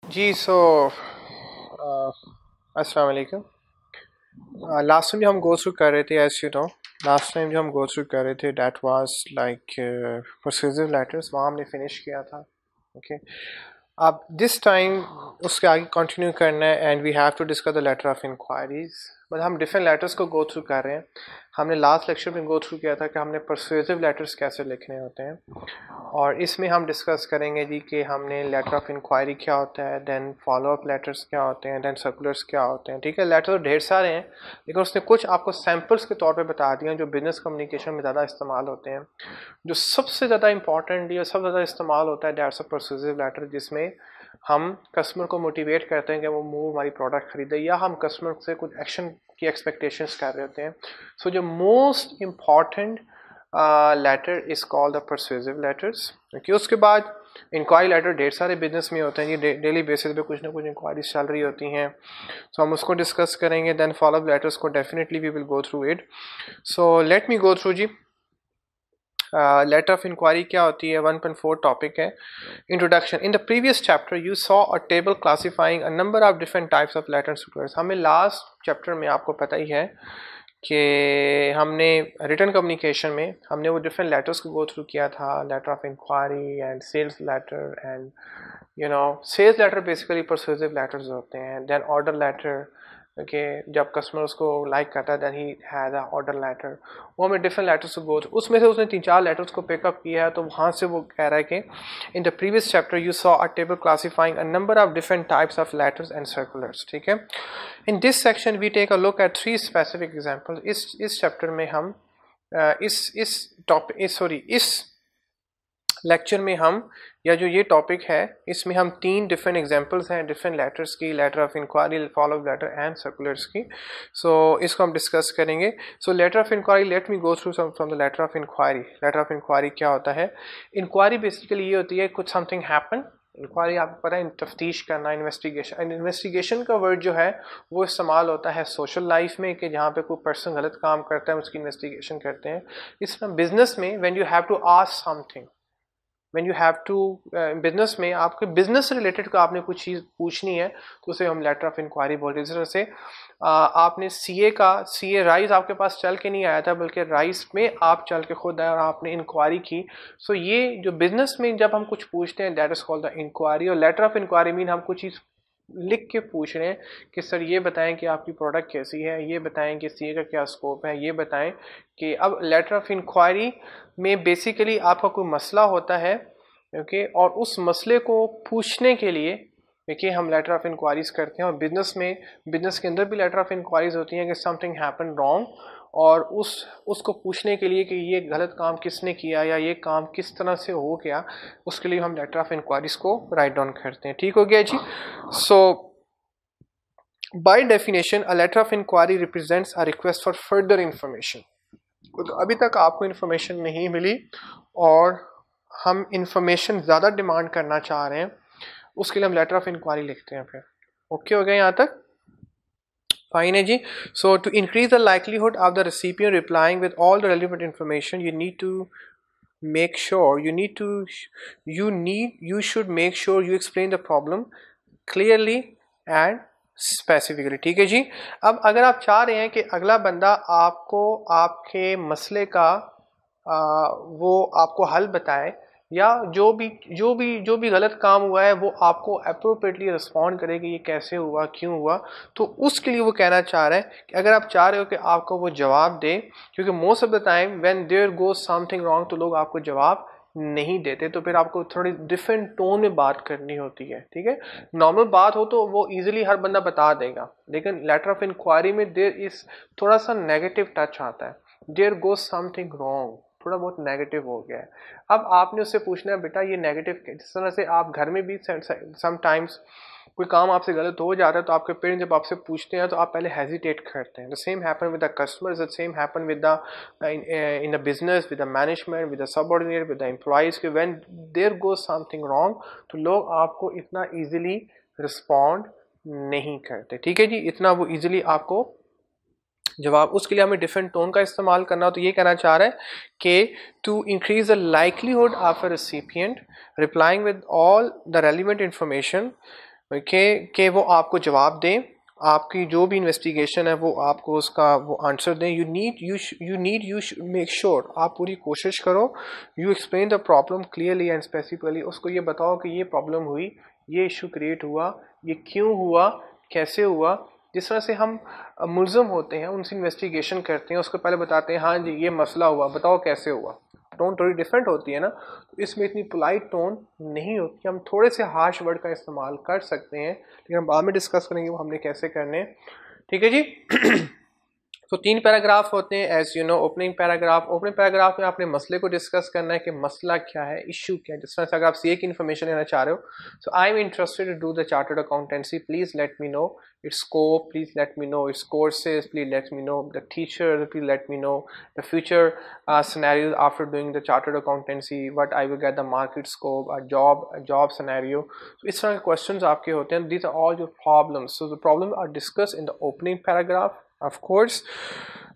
जी अस्सलाम वालेकुम। Last time जो हम गो थ्रू कर रहे थे, as you know, last time जो हम गो थ्रू कर रहे थे that was like persuasive letters, वहाँ हमने फिनिश किया था। ओके, अब दिस टाइम उसके आगे कंटिन्यू करना है and we have to discuss the letter of inquiries. But हम डिफरेंट लेटर्स को गो थ्रू कर रहे हैं। हमने लास्ट लेक्चर में गो थ्रू किया था कि हमने परसुएसिव लेटर्स कैसे लिखने होते हैं, और इसमें हम डिस्कस करेंगे जी कि हमने लेटर ऑफ इंक्वायरी क्या होता है, देन फॉलो अप लेटर्स क्या होते हैं, देन सर्कुलर्स क्या होते हैं। ठीक है, लेटर ढेर सारे हैं, लेकिन उसने कुछ आपको सैम्पल्स के तौर पे बता दिए जो बिजनेस कम्युनिकेशन में ज़्यादा इस्तेमाल होते हैं। जो सबसे ज़्यादा इंपॉर्टेंट या सबसे ज़्यादा इस्तेमाल होता है दैट्स अ परसुएसिव लेटर, जिसमें हम कस्टमर को मोटिवेट करते हैं कि वो मूव हमारी प्रोडक्ट खरीदे, या हम कस्टमर से कुछ एक्शन की एक्सपेक्टेशंस कर रहे होते हैं। सो जो most important letter is called the persuasive letters. Okay, उसके बाद इंक्वायरी लेटर ढेर सारे बिजनेस में होते हैं, ये डेली बेसिस पे कुछ ना कुछ इंक्वायरीज चल रही होती हैं, सो हम उसको डिस्कस करेंगे। देन फॉलो अप लेटर्स को definitely we will go through it. So let me go through जी। लेटर ऑफ इंक्वायरी क्या होती है, 1.4 टॉपिक है, introduction. In the previous chapter you saw a table classifying a number of different types of letters. हमें last chapter में आपको पता ही है कि हमने रिटन कम्युनिकेशन में हमने वो डिफरेंट लेटर्स को गो थ्रू किया था, letter of inquiry and sales letter and sales letter basically persuasive letters होते हैं। देन ऑर्डर लेटर, ओके, जब कस्टमर उसको लाइक करता है then he has a order letter. वो हमें डिफरेंट लेटर्स को गो थ्रू, उसमें से उसने 3-4 लेटर्स को पिकअप किया है, तो वहाँ से वो कह रहा है कि in the previous chapter you saw a table classifying a number of different types of letters and circulars. ठीक है, in this section we take a look at 3 specific example. इस चैप्टर में हम इस लेक्चर में हम, या जो ये टॉपिक है, इसमें हम 3 डिफरेंट एग्जांपल्स हैं डिफरेंट लेटर्स की, letter of inquiry, follow up letter and circulars की। सो इसको हम डिस्कस करेंगे। So letter of inquiry, let me go through from the letter of inquiry. Letter of inquiry क्या होता है? इंक्वायरी बेसिकली ये होती है कुछ समथिंग हैपन। इंक्वायरी आपको पता है तफ्तीश करना, इन्वेस्टिगेशन। एंड इन्वेस्टिगेशन का वर्ड जो है वो इस्तेमाल होता है सोशल लाइफ में, कि जहाँ पे कोई पर्सन गलत काम करता है उसकी इन्वेस्टिगेशन करते हैं। इसमें बिजनेस में when you have to ask something, when you have to, business में आपके बिजनेस से रिलेटेड का आपने कुछ चीज़ पूछनी है तो उसे हम लेटर ऑफ इंक्वायरी बोलते हैं। जिस तरह से आपने सीए राइस आपके पास चल के नहीं आया था, बल्कि राइस में आप चल के खुद आए और आपने इंक्वायरी की। सो ये जो बिजनेस में जब हम कुछ पूछते हैं that is called the inquiry. और लेटर ऑफ इंक्वायरी मीन हम कुछ चीज़ लिख के पूछ रहे हैं कि सर ये बताएं कि आपकी प्रोडक्ट कैसी है, ये बताएं कि सीए का क्या स्कोप है, ये बताएं कि। अब लेटर ऑफ इंक्वायरी में बेसिकली आपका कोई मसला होता है, ओके, और उस मसले को पूछने के लिए देखिए हम लेटर ऑफ इंक्वायरीज करते हैं। और बिजनेस के अंदर भी लेटर ऑफ इंक्वायरीज होती हैं कि समथिंग हैपन रॉन्ग, और उसको पूछने के लिए कि ये गलत काम किसने किया या ये काम किस तरह से हो गया, उसके लिए हम लेटर ऑफ इंक्वायरीज को राइट डाउन करते हैं। ठीक हो गया जी। So by definition a letter of inquiry represents a request for further information. तो अभी तक आपको इंफॉर्मेशन नहीं मिली और हम इंफॉर्मेशन ज़्यादा डिमांड करना चाह रहे हैं, उसके लिए हम लेटर ऑफ इंक्वायरी लिखते हैं। फिर ओके हो गया यहाँ तक? फाइन है जी। So to increase the likelihood of the recipient replying with all the relevant information you need to make sure you should make sure you explain the problem clearly and specifically। ठीक है जी। अब अगर आप चाह रहे हैं कि अगला बंदा आपको आपके मसले का वो आपको हल बताए, या जो भी गलत काम हुआ है वो आपको अप्रोप्रिएटली रिस्पॉन्ड करे कि ये कैसे हुआ, क्यों हुआ, तो उसके लिए वो कहना चाह रहे हैं कि अगर आप चाह रहे हो कि आपको वो जवाब दे, क्योंकि most of the time when there goes something wrong तो लोग आपको जवाब नहीं देते, तो फिर आपको थोड़ी डिफरेंट टोन में बात करनी होती है। ठीक है, नॉर्मल बात हो तो वो इजीली हर बंदा बता देगा, लेकिन लेटर ऑफ इंक्वायरी में देयर इज थोड़ा सा नेगेटिव टच आता है। देयर गोज समथिंग रॉन्ग, थोड़ा बहुत नेगेटिव हो गया है। अब आपने उससे पूछना है बेटा ये नेगेटिव, जिस तरह से आप घर में भी समटाइम्स कोई काम आपसे गलत हो जाता है तो आपके पेरेंट्स जब आपसे पूछते हैं तो आप पहले हेजिटेट करते हैं। The same happen with the customers, the same happen with the in the business, with the management, with the subordinate, with the employees के when there goes something wrong तो लोग आपको इतना इजीली रिस्पॉन्ड नहीं करते। ठीक है जी, इतना वो इजीली आपको जवाब, उसके लिए हमें डिफरेंट टोन का इस्तेमाल करना हो। तो ये कहना चाह रहा है कि to increase the likelihood of a recipient replying with all the relevant information okay कि वो आपको जवाब दें, आपकी जो भी इन्वेस्टिगेशन है वो आपको उसका वो आंसर दें। यू मेक श्योर, आप पूरी कोशिश करो, you explain the problem clearly and specifically. उसको ये बताओ कि ये प्रॉब्लम हुई, ये इशू क्रिएट हुआ, ये क्यों हुआ, कैसे हुआ। जिस तरह से हम मुल्ज़म होते हैं, उनसे इन्वेस्टिगेशन करते हैं, उसको पहले बताते हैं हाँ जी ये मसला हुआ, बताओ कैसे हुआ। टोन थोड़ी डिफरेंट होती है ना, तो इसमें इतनी पोलाइट टोन नहीं होती। हम थोड़े से हार्श वर्ड का इस्तेमाल कर सकते हैं, लेकिन हम बाद में डिस्कस करेंगे वो हमने कैसे करने। ठीक है जी। तो 3 पैराग्राफ होते हैं as you know. Opening paragraph में आपने मसले को डिस्कस करना है कि मसला क्या है, इशू क्या है। जिस तरह से अगर आप सीए की इन्फॉर्मेशन लेना चाह रहे हो, so I am interested to do the chartered accountancy, please let me know its scope, please let me know its courses, please let me know the teacher, please let me know the future scenarios after doing the chartered accountancy, what I will get the market scope, a job scenario. So इस तरह के questions आपके होते हैं। These are all your problems, so the problems are discussed in the opening paragraph, of course.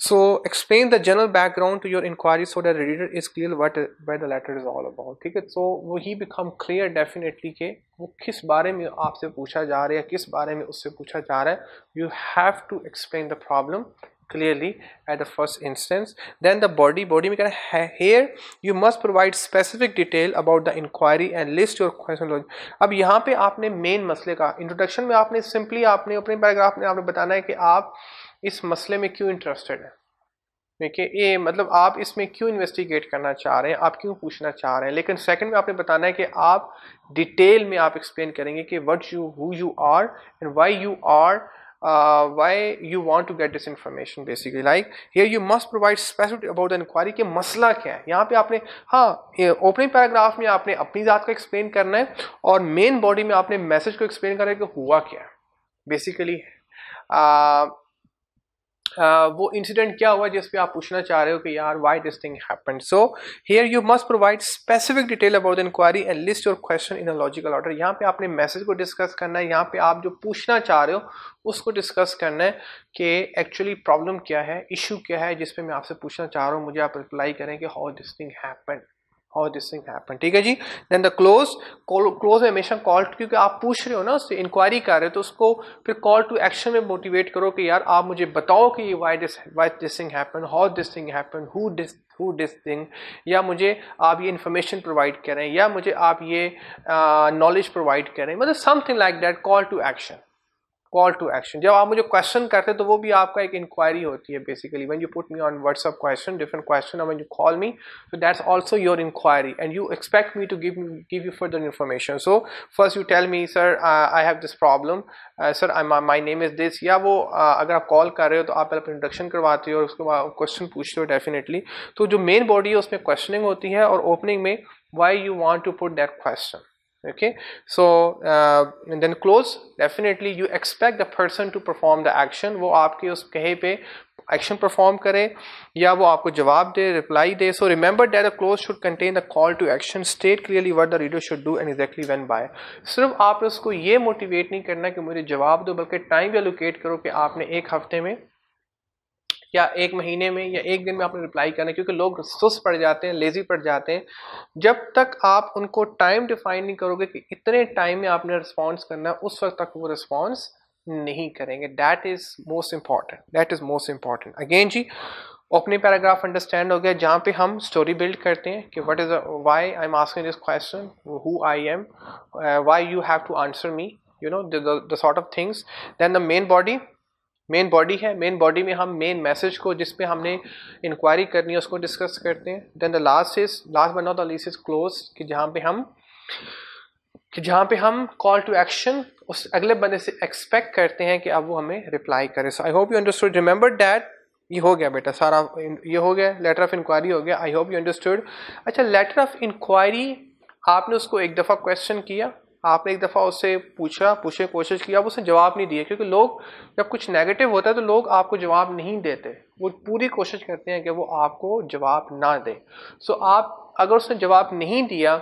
So explain the general background to your inquiry so that the reader is clear where the letter is all about. ठीक है, so वो ही become clear definitely कि वो किस बारे में आपसे पूछा जा रहा है, किस बारे में उससे पूछा जा रहा है। You have to explain the problem clearly at the first instance. Then the body में क्या है, here you must provide specific detail about the inquiry and list your question. अब यहाँ पे आपने मेन मसले का इंट्रोडक्शन में आपने सिंपली आपने अपने पैराग्राफ में आपने बताना है कि आप इस मसले में क्यों इंटरेस्टेड है, देखिए ये मतलब आप इसमें क्यों इन्वेस्टिगेट करना चाह रहे हैं, आप क्यों पूछना चाह रहे हैं। लेकिन सेकंड में आपने बताना है कि आप डिटेल में आप एक्सप्लेन करेंगे कि who you are and why you are, why you want to get this information basically. Like here you must provide specific about the inquiry कि मसला क्या है। यहाँ पे आपने हाँ ओपनिंग पैराग्राफ में आपने अपनी ज़ात को एक्सप्लेन करना है और मेन बॉडी में आपने मैसेज को एक्सप्लेन करना है कि हुआ क्या है बेसिकली। वो इंसिडेंट क्या हुआ जिस पे आप पूछना चाह रहे हो कि यार why this thing happened. So here you must provide specific detail about the inquiry and list your question in a logical order. यहाँ पे आपने मैसेज को डिस्कस करना है, यहाँ पे आप जो पूछना चाह रहे हो उसको डिस्कस करना है कि एक्चुअली प्रॉब्लम क्या है, इशू क्या है जिस पे मैं आपसे पूछना चाह रहा हूँ। मुझे आप रिप्लाई करें कि how this thing happened, how this thing happen. ठीक है जी। देन द क्लोज में हमेशा कॉल, क्योंकि आप पूछ रहे हो ना, उससे इंक्वायरी कर रहे हो, तो उसको फिर कॉल टू एक्शन में मोटिवेट करो कि यार आप मुझे बताओ कि why this thing happen, how this thing happen, who this thing, या मुझे आप ये इन्फॉर्मेशन प्रोवाइड करें, या मुझे आप ये नॉलेज प्रोवाइड करें, मतलब something like that, call to action. Call to action जब आप मुझे क्वेश्चन करते हैं तो वो भी आपका एक इंक्वायरी होती है basically. When you put me on WhatsApp question, different question, और when you call me, so that's also your inquiry and you expect me to give you further information. So first you tell me, sir, I have this problem, sir, my name is this, या वो अगर आप call कर रहे हो तो आप पहले इंट्रोडक्शन करवाते हो और उसके बाद क्वेश्चन पूछते हो डेफिनेटली। तो जो मेन बॉडी है उसमें क्वेश्चनिंग होती है और ओपनिंग में why you want to put that question. Okay, so and then close, definitely you expect the person to perform the action, वो आपके उस कहे पे एक्शन परफॉर्म करे या वो आपको जवाब दे, रिप्लाई दे। So remember that the close should contain the call to action, state clearly what the reader should do and exactly when by. सिर्फ आप उसको ये मोटिवेट नहीं करना कि मुझे जवाब दो, बल्कि टाइम भी एलोकेट करो कि आपने एक हफ्ते में या एक महीने में या एक दिन में आपने रिप्लाई करना है, क्योंकि लोग सुस्त पड़ जाते हैं, लेजी पड़ जाते हैं। जब तक आप उनको टाइम डिफाइन नहीं करोगे कि इतने टाइम में आपने रिस्पॉन्स करना है, उस वक्त तक वो रिस्पॉन्स नहीं करेंगे। That is most important, that is most important. Again जी, ओपनिंग पैराग्राफ अंडरस्टैंड हो गया, जहाँ पे हम स्टोरी बिल्ड करते हैं कि what is why I am asking this question, who I am, why you have to answer me, you know the sort of things. Then the main body है, main body में हम main message को जिस पे हमने inquiry करनी है उसको डिस्कस करते हैं। Then the last but not the least is close, कि जहाँ पे हम कॉल टू एक्शन उस अगले बंदे से एक्सपेक्ट करते हैं कि अब वो हमें रिप्लाई करे। So I hope you understood, remember that. ये हो गया बेटा सारा, ये हो गया, लेटर ऑफ इंक्वायरी हो गया। आई होप यू अंडरस्टूड। अच्छा, लेटर ऑफ इंक्वायरी आपने उसको एक दफ़ा क्वेश्चन किया, आपने एक दफ़ा उससे पूछे कोशिश किया, अब उसने जवाब नहीं दिया, क्योंकि लोग जब कुछ नेगेटिव होता है तो लोग आपको जवाब नहीं देते, वो पूरी कोशिश करते हैं कि वो आपको जवाब ना दें। सो आप अगर उसने जवाब नहीं दिया,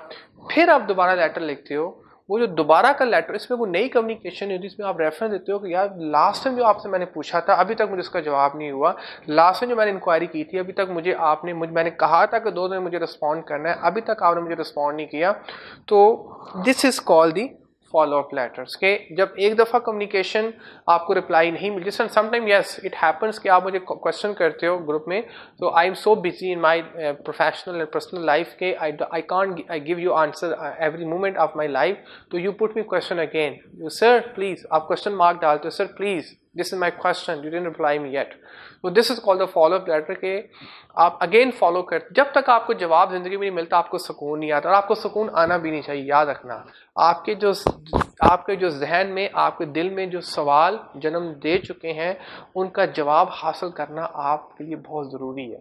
फिर आप दोबारा लेटर लिखते हो, वो जो दोबारा का लेटर, इसमें वो नई कम्युनिकेशन होती है, इसमें आप रेफरेंस देते हो कि यार लास्ट टाइम जो आपसे मैंने पूछा था अभी तक मुझे इसका जवाब नहीं हुआ, लास्ट टाइम जो मैंने इंक्वायरी की थी अभी तक मैंने कहा था कि 2 दिन मुझे रिस्पॉन्ड करना है, अभी तक आपने मुझे रिस्पॉन्ड नहीं किया। तो this is called the follow up letters के जब एक दफ़ा कम्युनिकेशन आपको रिप्लाई नहीं मिलती, समटाइम यस इट हैपन्स कि आप मुझे क्वेश्चन करते हो ग्रुप में, तो I am so busy in my professional and personal life के I can't I give you answer every moment of my life, तो you put me question again, sir please, आप क्वेश्चन मार्क डालते हो, sir please this is my question, you didn't reply me yet, तो this is called the follow up letter के आप again follow कर, जब तक आपको जवाब जिंदगी में नहीं मिलता आपको सुकून नहीं आता, और आपको सुकून आना भी नहीं चाहिए। याद रखना आपके जो जहन में, आपके दिल में जो सवाल जन्म दे चुके हैं उनका जवाब हासिल करना आपके लिए बहुत ज़रूरी है।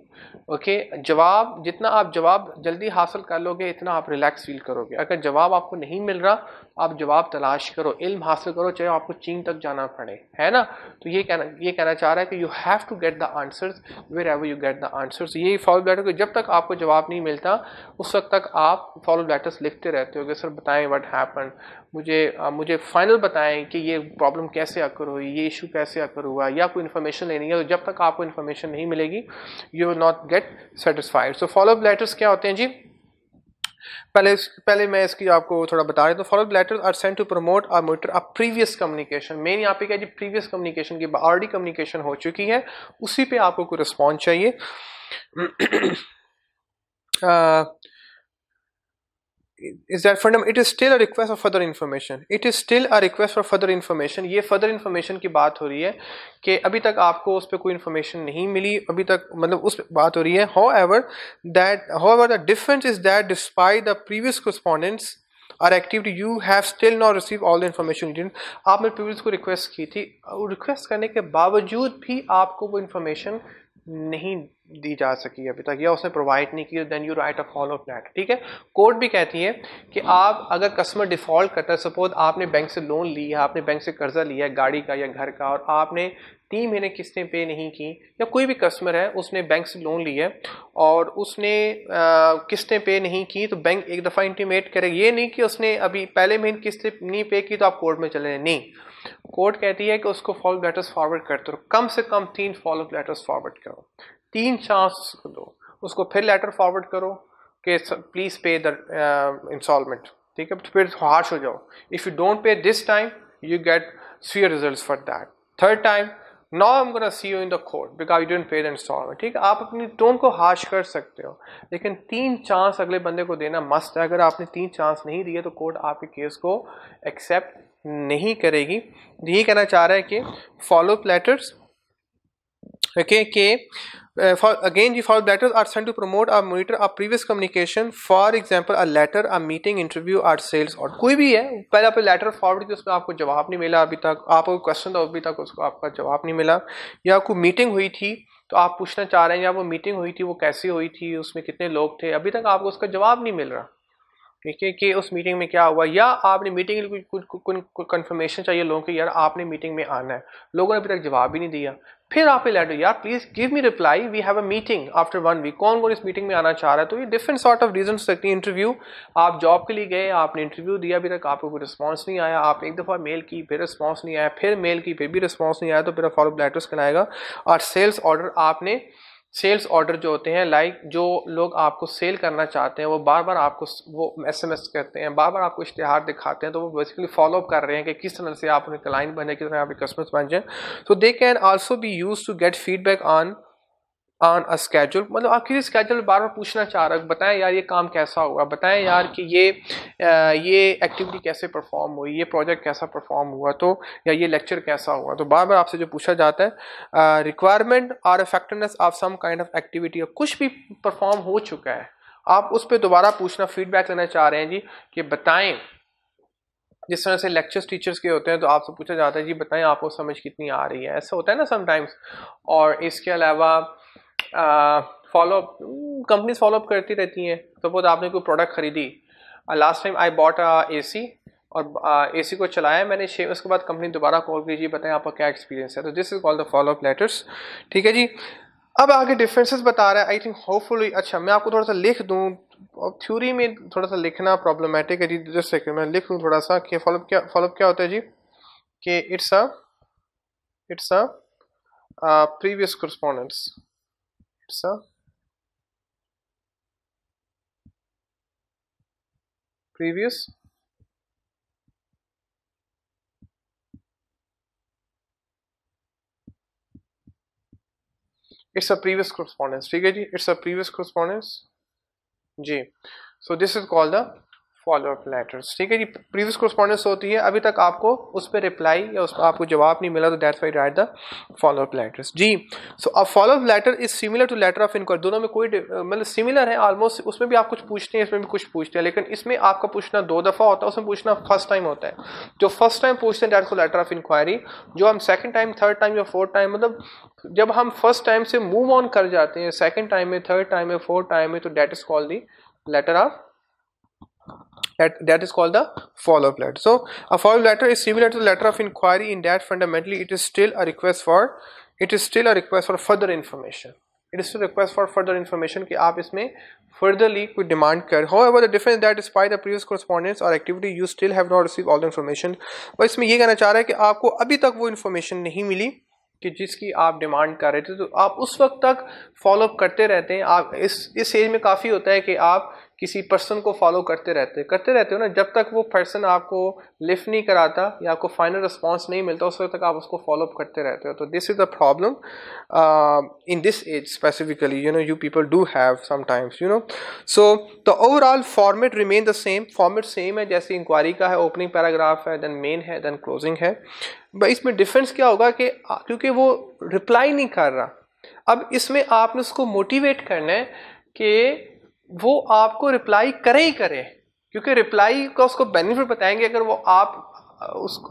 ओके, जवाब जितना आप जवाब जल्दी हासिल कर लोगे इतना आप रिलैक्स फील करोगे। अगर जवाब आपको नहीं मिल रहा आप जवाब तलाश करो, इल्म हासिल करो, चाहे आपको चीन तक जाना पड़े, है ना। तो ये कहना चाह रहा है कि you have to get the answers wherever you get the answers. ये फॉलो लेटर को जब तक आपको जवाब नहीं मिलता उस वक्त तक आप फॉलो लेटर्स लिखते रहते हो कि सर बताएं व्हाट हैपन, मुझे फाइनल बताएं कि ये प्रॉब्लम कैसे अकर हुई, ये इशू कैसे अकर हुआ, या कोई इन्फॉर्मेशन लेनी है। तो जब तक आपको इन्फॉर्मेशन नहीं मिलेगी you will not gate satisfied. So follow up letters क्या होते हैं जी, पहले मैं इसकी आपको थोड़ा बता रहा हूँ। Follow up letters are sent to promote और monitor a previous communication. Main यहाँ पे क्या जी, प्रीवियस कम्युनिकेशन की ऑलरेडी कम्युनिकेशन हो चुकी है, उसी पे आपको कोई रिस्पॉन्स चाहिए। is that fundamental? It is still a request of further information. It is still a request for further information. ये further information की बात हो रही है कि अभी तक आपको उस पर कोई information नहीं मिली, अभी तक मतलब उस पर बात हो रही है। However, the difference is that despite the previous correspondence or activity, you have still not received all the information you did. आपने previous को request की थी, request करने के बावजूद भी आपको वो information नहीं दी जा सकी अभी तक, या उसने प्रोवाइड नहीं की, then you write a follow up letter. ठीक है, कोर्ट भी कहती है कि आप अगर कस्टमर डिफॉल्ट करता है, सपोज आपने बैंक से लोन लिया, आपने बैंक से कर्जा लिया है गाड़ी का या घर का, और आपने 3 महीने किस्तें पे नहीं की, या कोई भी कस्टमर है उसने बैंक से लोन लिया है और उसने किस्तें पे नहीं की, तो बैंक एक दफ़ा इंटीमेट करे, ये नहीं कि उसने अभी पहले महीने किस्तें नहीं पे की तो आप कोर्ट में चले, नहीं। कोर्ट कहती है कि उसको फॉलो लेटर्स फॉरवर्ड करते रहो, कम से कम 3 फॉलो लेटर्स फॉरवर्ड करो, 3 चांस दो उसको, फिर लेटर फॉरवर्ड करो कि प्लीज पे द इंस्टॉलमेंट। ठीक है, फिर हार्श हो जाओ, if you don't pay this time you get severe results for that. Third time, now I'm gonna see you in the court because you didn't pay the installment. ठीक है, आप अपनी tone को हार्श कर सकते हो, लेकिन 3 चांस अगले बंदे को देना मस्ट है। अगर आपने 3 चांस नहीं दिए तो कोर्ट आपके केस को एक्सेप्ट नहीं करेगी। यही कहना चाह रहा है कि follow up letters again the follow letters are sent to promote or monitor a previous communication, for example a letter, a meeting, interview or sales। और कोई भी है, पहले आपने लेटर फॉरवर्ड किया उसमें आपको जवाब नहीं मिला, अभी तक आपको क्वेश्चन था अभी तक उसको आपका जवाब नहीं मिला, या कोई मीटिंग हुई थी तो आप पूछना चाह रहे हैं या वो मीटिंग हुई थी वो कैसी हुई थी, उसमें कितने लोग थे, अभी तक आपको उसका जवाब नहीं मिल रहा। ठीक है, कि उस मीटिंग में क्या हुआ, या आपने मीटिंग में कुछ कंफर्मेशन चाहिए लोगों की, यार आपने मीटिंग में आना है, लोगों ने अभी तक जवाब ही नहीं दिया, फिर आप लेटर, यार please give me reply, we have a meeting after 1 week, कौन कौन इस मीटिंग में आना चाह रहा है। तो ये डिफरेंट सॉर्ट ऑफ रीजन सकती है। इंटरव्यू, आप जॉब के लिए गए, आपने इंटरव्यू दिया, अभी तक आपको कोई रिस्पॉन्स नहीं आया, आप एक दफ़ा मेल की फिर रिस्पॉन्स नहीं आया, फिर मेल की फिर भी रिस्पॉन्स नहीं आया, तो फिर फॉलो लेटर्स कहलाएगा। और सेल्स ऑर्डर, आपने सेल्स ऑर्डर जो होते हैं, लाइक जो लोग आपको सेल करना चाहते हैं वो बार बार आपको वो एसएमएस करते हैं, बार बार आपको इश्तिहार दिखाते हैं, तो वो बेसिकली फॉलो अप कर रहे हैं कि किस तरह से आप उन्हें क्लाइंट बने, किस तरह आपके कस्टमर्स बन जाएं। So they can also be use to get feedback on a schedule, मतलब आप किसी स्केड्यूल बार बार पूछना चाह रहे हो, बताएं यार ये काम कैसा हुआ, बताएं यार कि ये एक्टिविटी कैसे परफॉर्म हुई, ये प्रोजेक्ट कैसा परफॉर्म हुआ, तो या ये लेक्चर कैसा हुआ, तो बार बार आपसे जो पूछा जाता है। रिक्वायरमेंट और effectiveness of some kind of activity, कुछ भी परफॉर्म हो चुका है आप उस पर दोबारा पूछना, फीडबैक लेना चाह रहे हैं जी कि बताएं। जिस तरह से लेक्चर्स टीचर्स के होते हैं तो आपसे पूछा जाता है जी बताएं आपको समझ कितनी आ रही है, ऐसा होता है ना समटाइम्स। और इसके अलावा फॉलोअप, कंपनीज फॉलोअप करती रहती हैं। सपोज आपने कोई प्रोडक्ट खरीदी, last time I bought AC, और एसी को चलाया मैंने, उसके बाद कंपनी दोबारा कॉल की, जी बताएं आपका क्या एक्सपीरियंस है, तो this is called the follow up letters. ठीक है जी, अब आगे डिफरेंसेस बता रहा है, आई थिंक होपफुली। अच्छा, मैं आपको थोड़ा सा लिख दूं, और थ्योरी में थोड़ा सा लिखना प्रॉब्लमेटिक है जी, जस्ट सेकंड मैं लिख दूं थोड़ा सा कि फॉलोअप क्या होता है जी, कि it's a previous correspondence, it's a previous it's a previous correspondence, ठीक है जी, इट्स अ प्रीवियस कोरस्पॉन्डेंस जी। So this is called the follow up letters, ठीक है जी। प्रीवियस कोरस्पॉन्डेंस होती है, अभी तक आपको उस पर रिप्लाई या उस पर आपको जवाब नहीं मिला, तो that's why write the follow up letters जी। So a follow up letter is similar to letter of inquiry, दोनों में कोई मतलब सिमिलर है ऑलमोस्ट, उसमें भी आप कुछ पूछते हैं, इसमें भी कुछ पूछते हैं, लेकिन इसमें आपका पूछना 2 दफा होता है, उसमें पूछना फर्स्ट टाइम होता है। जो फर्स्ट टाइम पूछते हैं दैट्स लेटर ऑफ इंक्वायरी, जो हम सेकंड टाइम, थर्ड टाइम या फोर्थ टाइम, मतलब जब हम फर्स्ट टाइम से मूव ऑन कर जाते हैं सेकंड टाइम में, थर्ड टाइम में, फोर्थ टाइम में, तो that is called the letter of that is called the follow-up letter. So a follow-up letter is similar to the letter of inquiry in that fundamentally it is still a request for further information. It is still a request for further information कि आप इसमें furtherly कोई demand कर. However, the difference that despite the previous correspondence or activity you still have not received all the information. और इसमें ये कहना चाह रहा है कि आपको अभी तक वो information नहीं मिली कि जिसकी आप डिमांड कर रहे थे, तो आप उस वक्त तक फॉलोअप करते रहते हैं। आप इस एज में काफ़ी होता है कि आप किसी पर्सन को फॉलो करते रहते हो ना, जब तक वो पर्सन आपको लिफ्ट नहीं कराता या आपको फाइनल रिस्पांस नहीं मिलता, उस वक्त तक आप उसको फॉलोअप करते रहते हो। तो this is the problem in this age specifically, you people do have sometimes, so the overall format remain the same, format same है जैसे इंक्वायरी का है, ओपनिंग पैराग्राफ है, देन मेन है, देन क्लोजिंग है। बट इसमें डिफरेंस क्या होगा कि क्योंकि वो रिप्लाई नहीं कर रहा, अब इसमें आपने उसको मोटिवेट करना है कि वो आपको रिप्लाई करे ही करे, क्योंकि रिप्लाई का उसको बेनिफिट बताएंगे।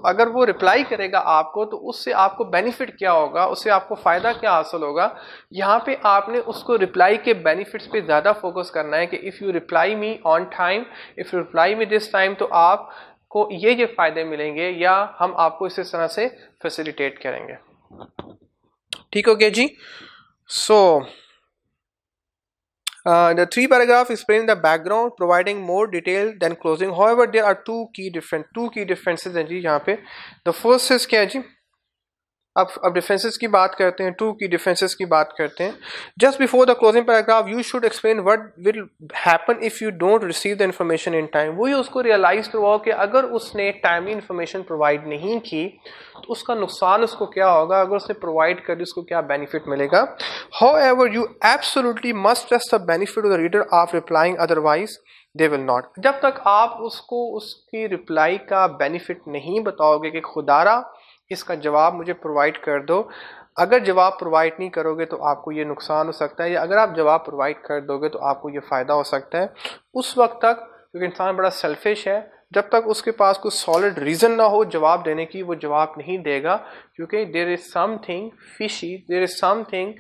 अगर वो रिप्लाई करेगा आपको, तो उससे आपको बेनिफिट क्या होगा, उससे आपको फायदा क्या हासिल होगा। यहाँ पे आपने उसको रिप्लाई के बेनिफिट्स पे ज्यादा फोकस करना है कि if you reply me on time, if you reply me this time, तो आपको ये फायदे मिलेंगे या हम आपको इस तरह से फैसिलिटेट करेंगे। ठीक हो गया जी। सो the 3 paragraph explain the background, providing more detail than closing. However, there are two key differences हैं जी यहाँ पे। The first is क्या है जी, अब डिफरेंसेस की बात करते हैं, 2 की डिफरेंसेस की बात करते हैं। Just before the closing paragraph you should explain what will happen if you don't receive the information in time. वही उसको रियलाइज करवाओ कि अगर उसने टाइमली इन्फॉर्मेशन प्रोवाइड नहीं की तो उसका नुकसान उसको क्या होगा, अगर उसने प्रोवाइड कर दी उसको क्या बेनिफिट मिलेगा। However you absolutely must stress the benefit to the reader of replying, otherwise they will not. जब तक आप उसको उसकी रिप्लाई का बेनिफिट नहीं बताओगे कि खुदारा इसका जवाब मुझे प्रोवाइड कर दो, अगर जवाब प्रोवाइड नहीं करोगे तो आपको ये नुकसान हो सकता है, या अगर आप जवाब प्रोवाइड कर दोगे तो आपको ये फ़ायदा हो सकता है। उस वक्त तक, क्योंकि इंसान बड़ा सेल्फिश है, जब तक उसके पास कोई सॉलिड रीज़न ना हो जवाब देने की, वो जवाब नहीं देगा, क्योंकि there is something fishy, there is something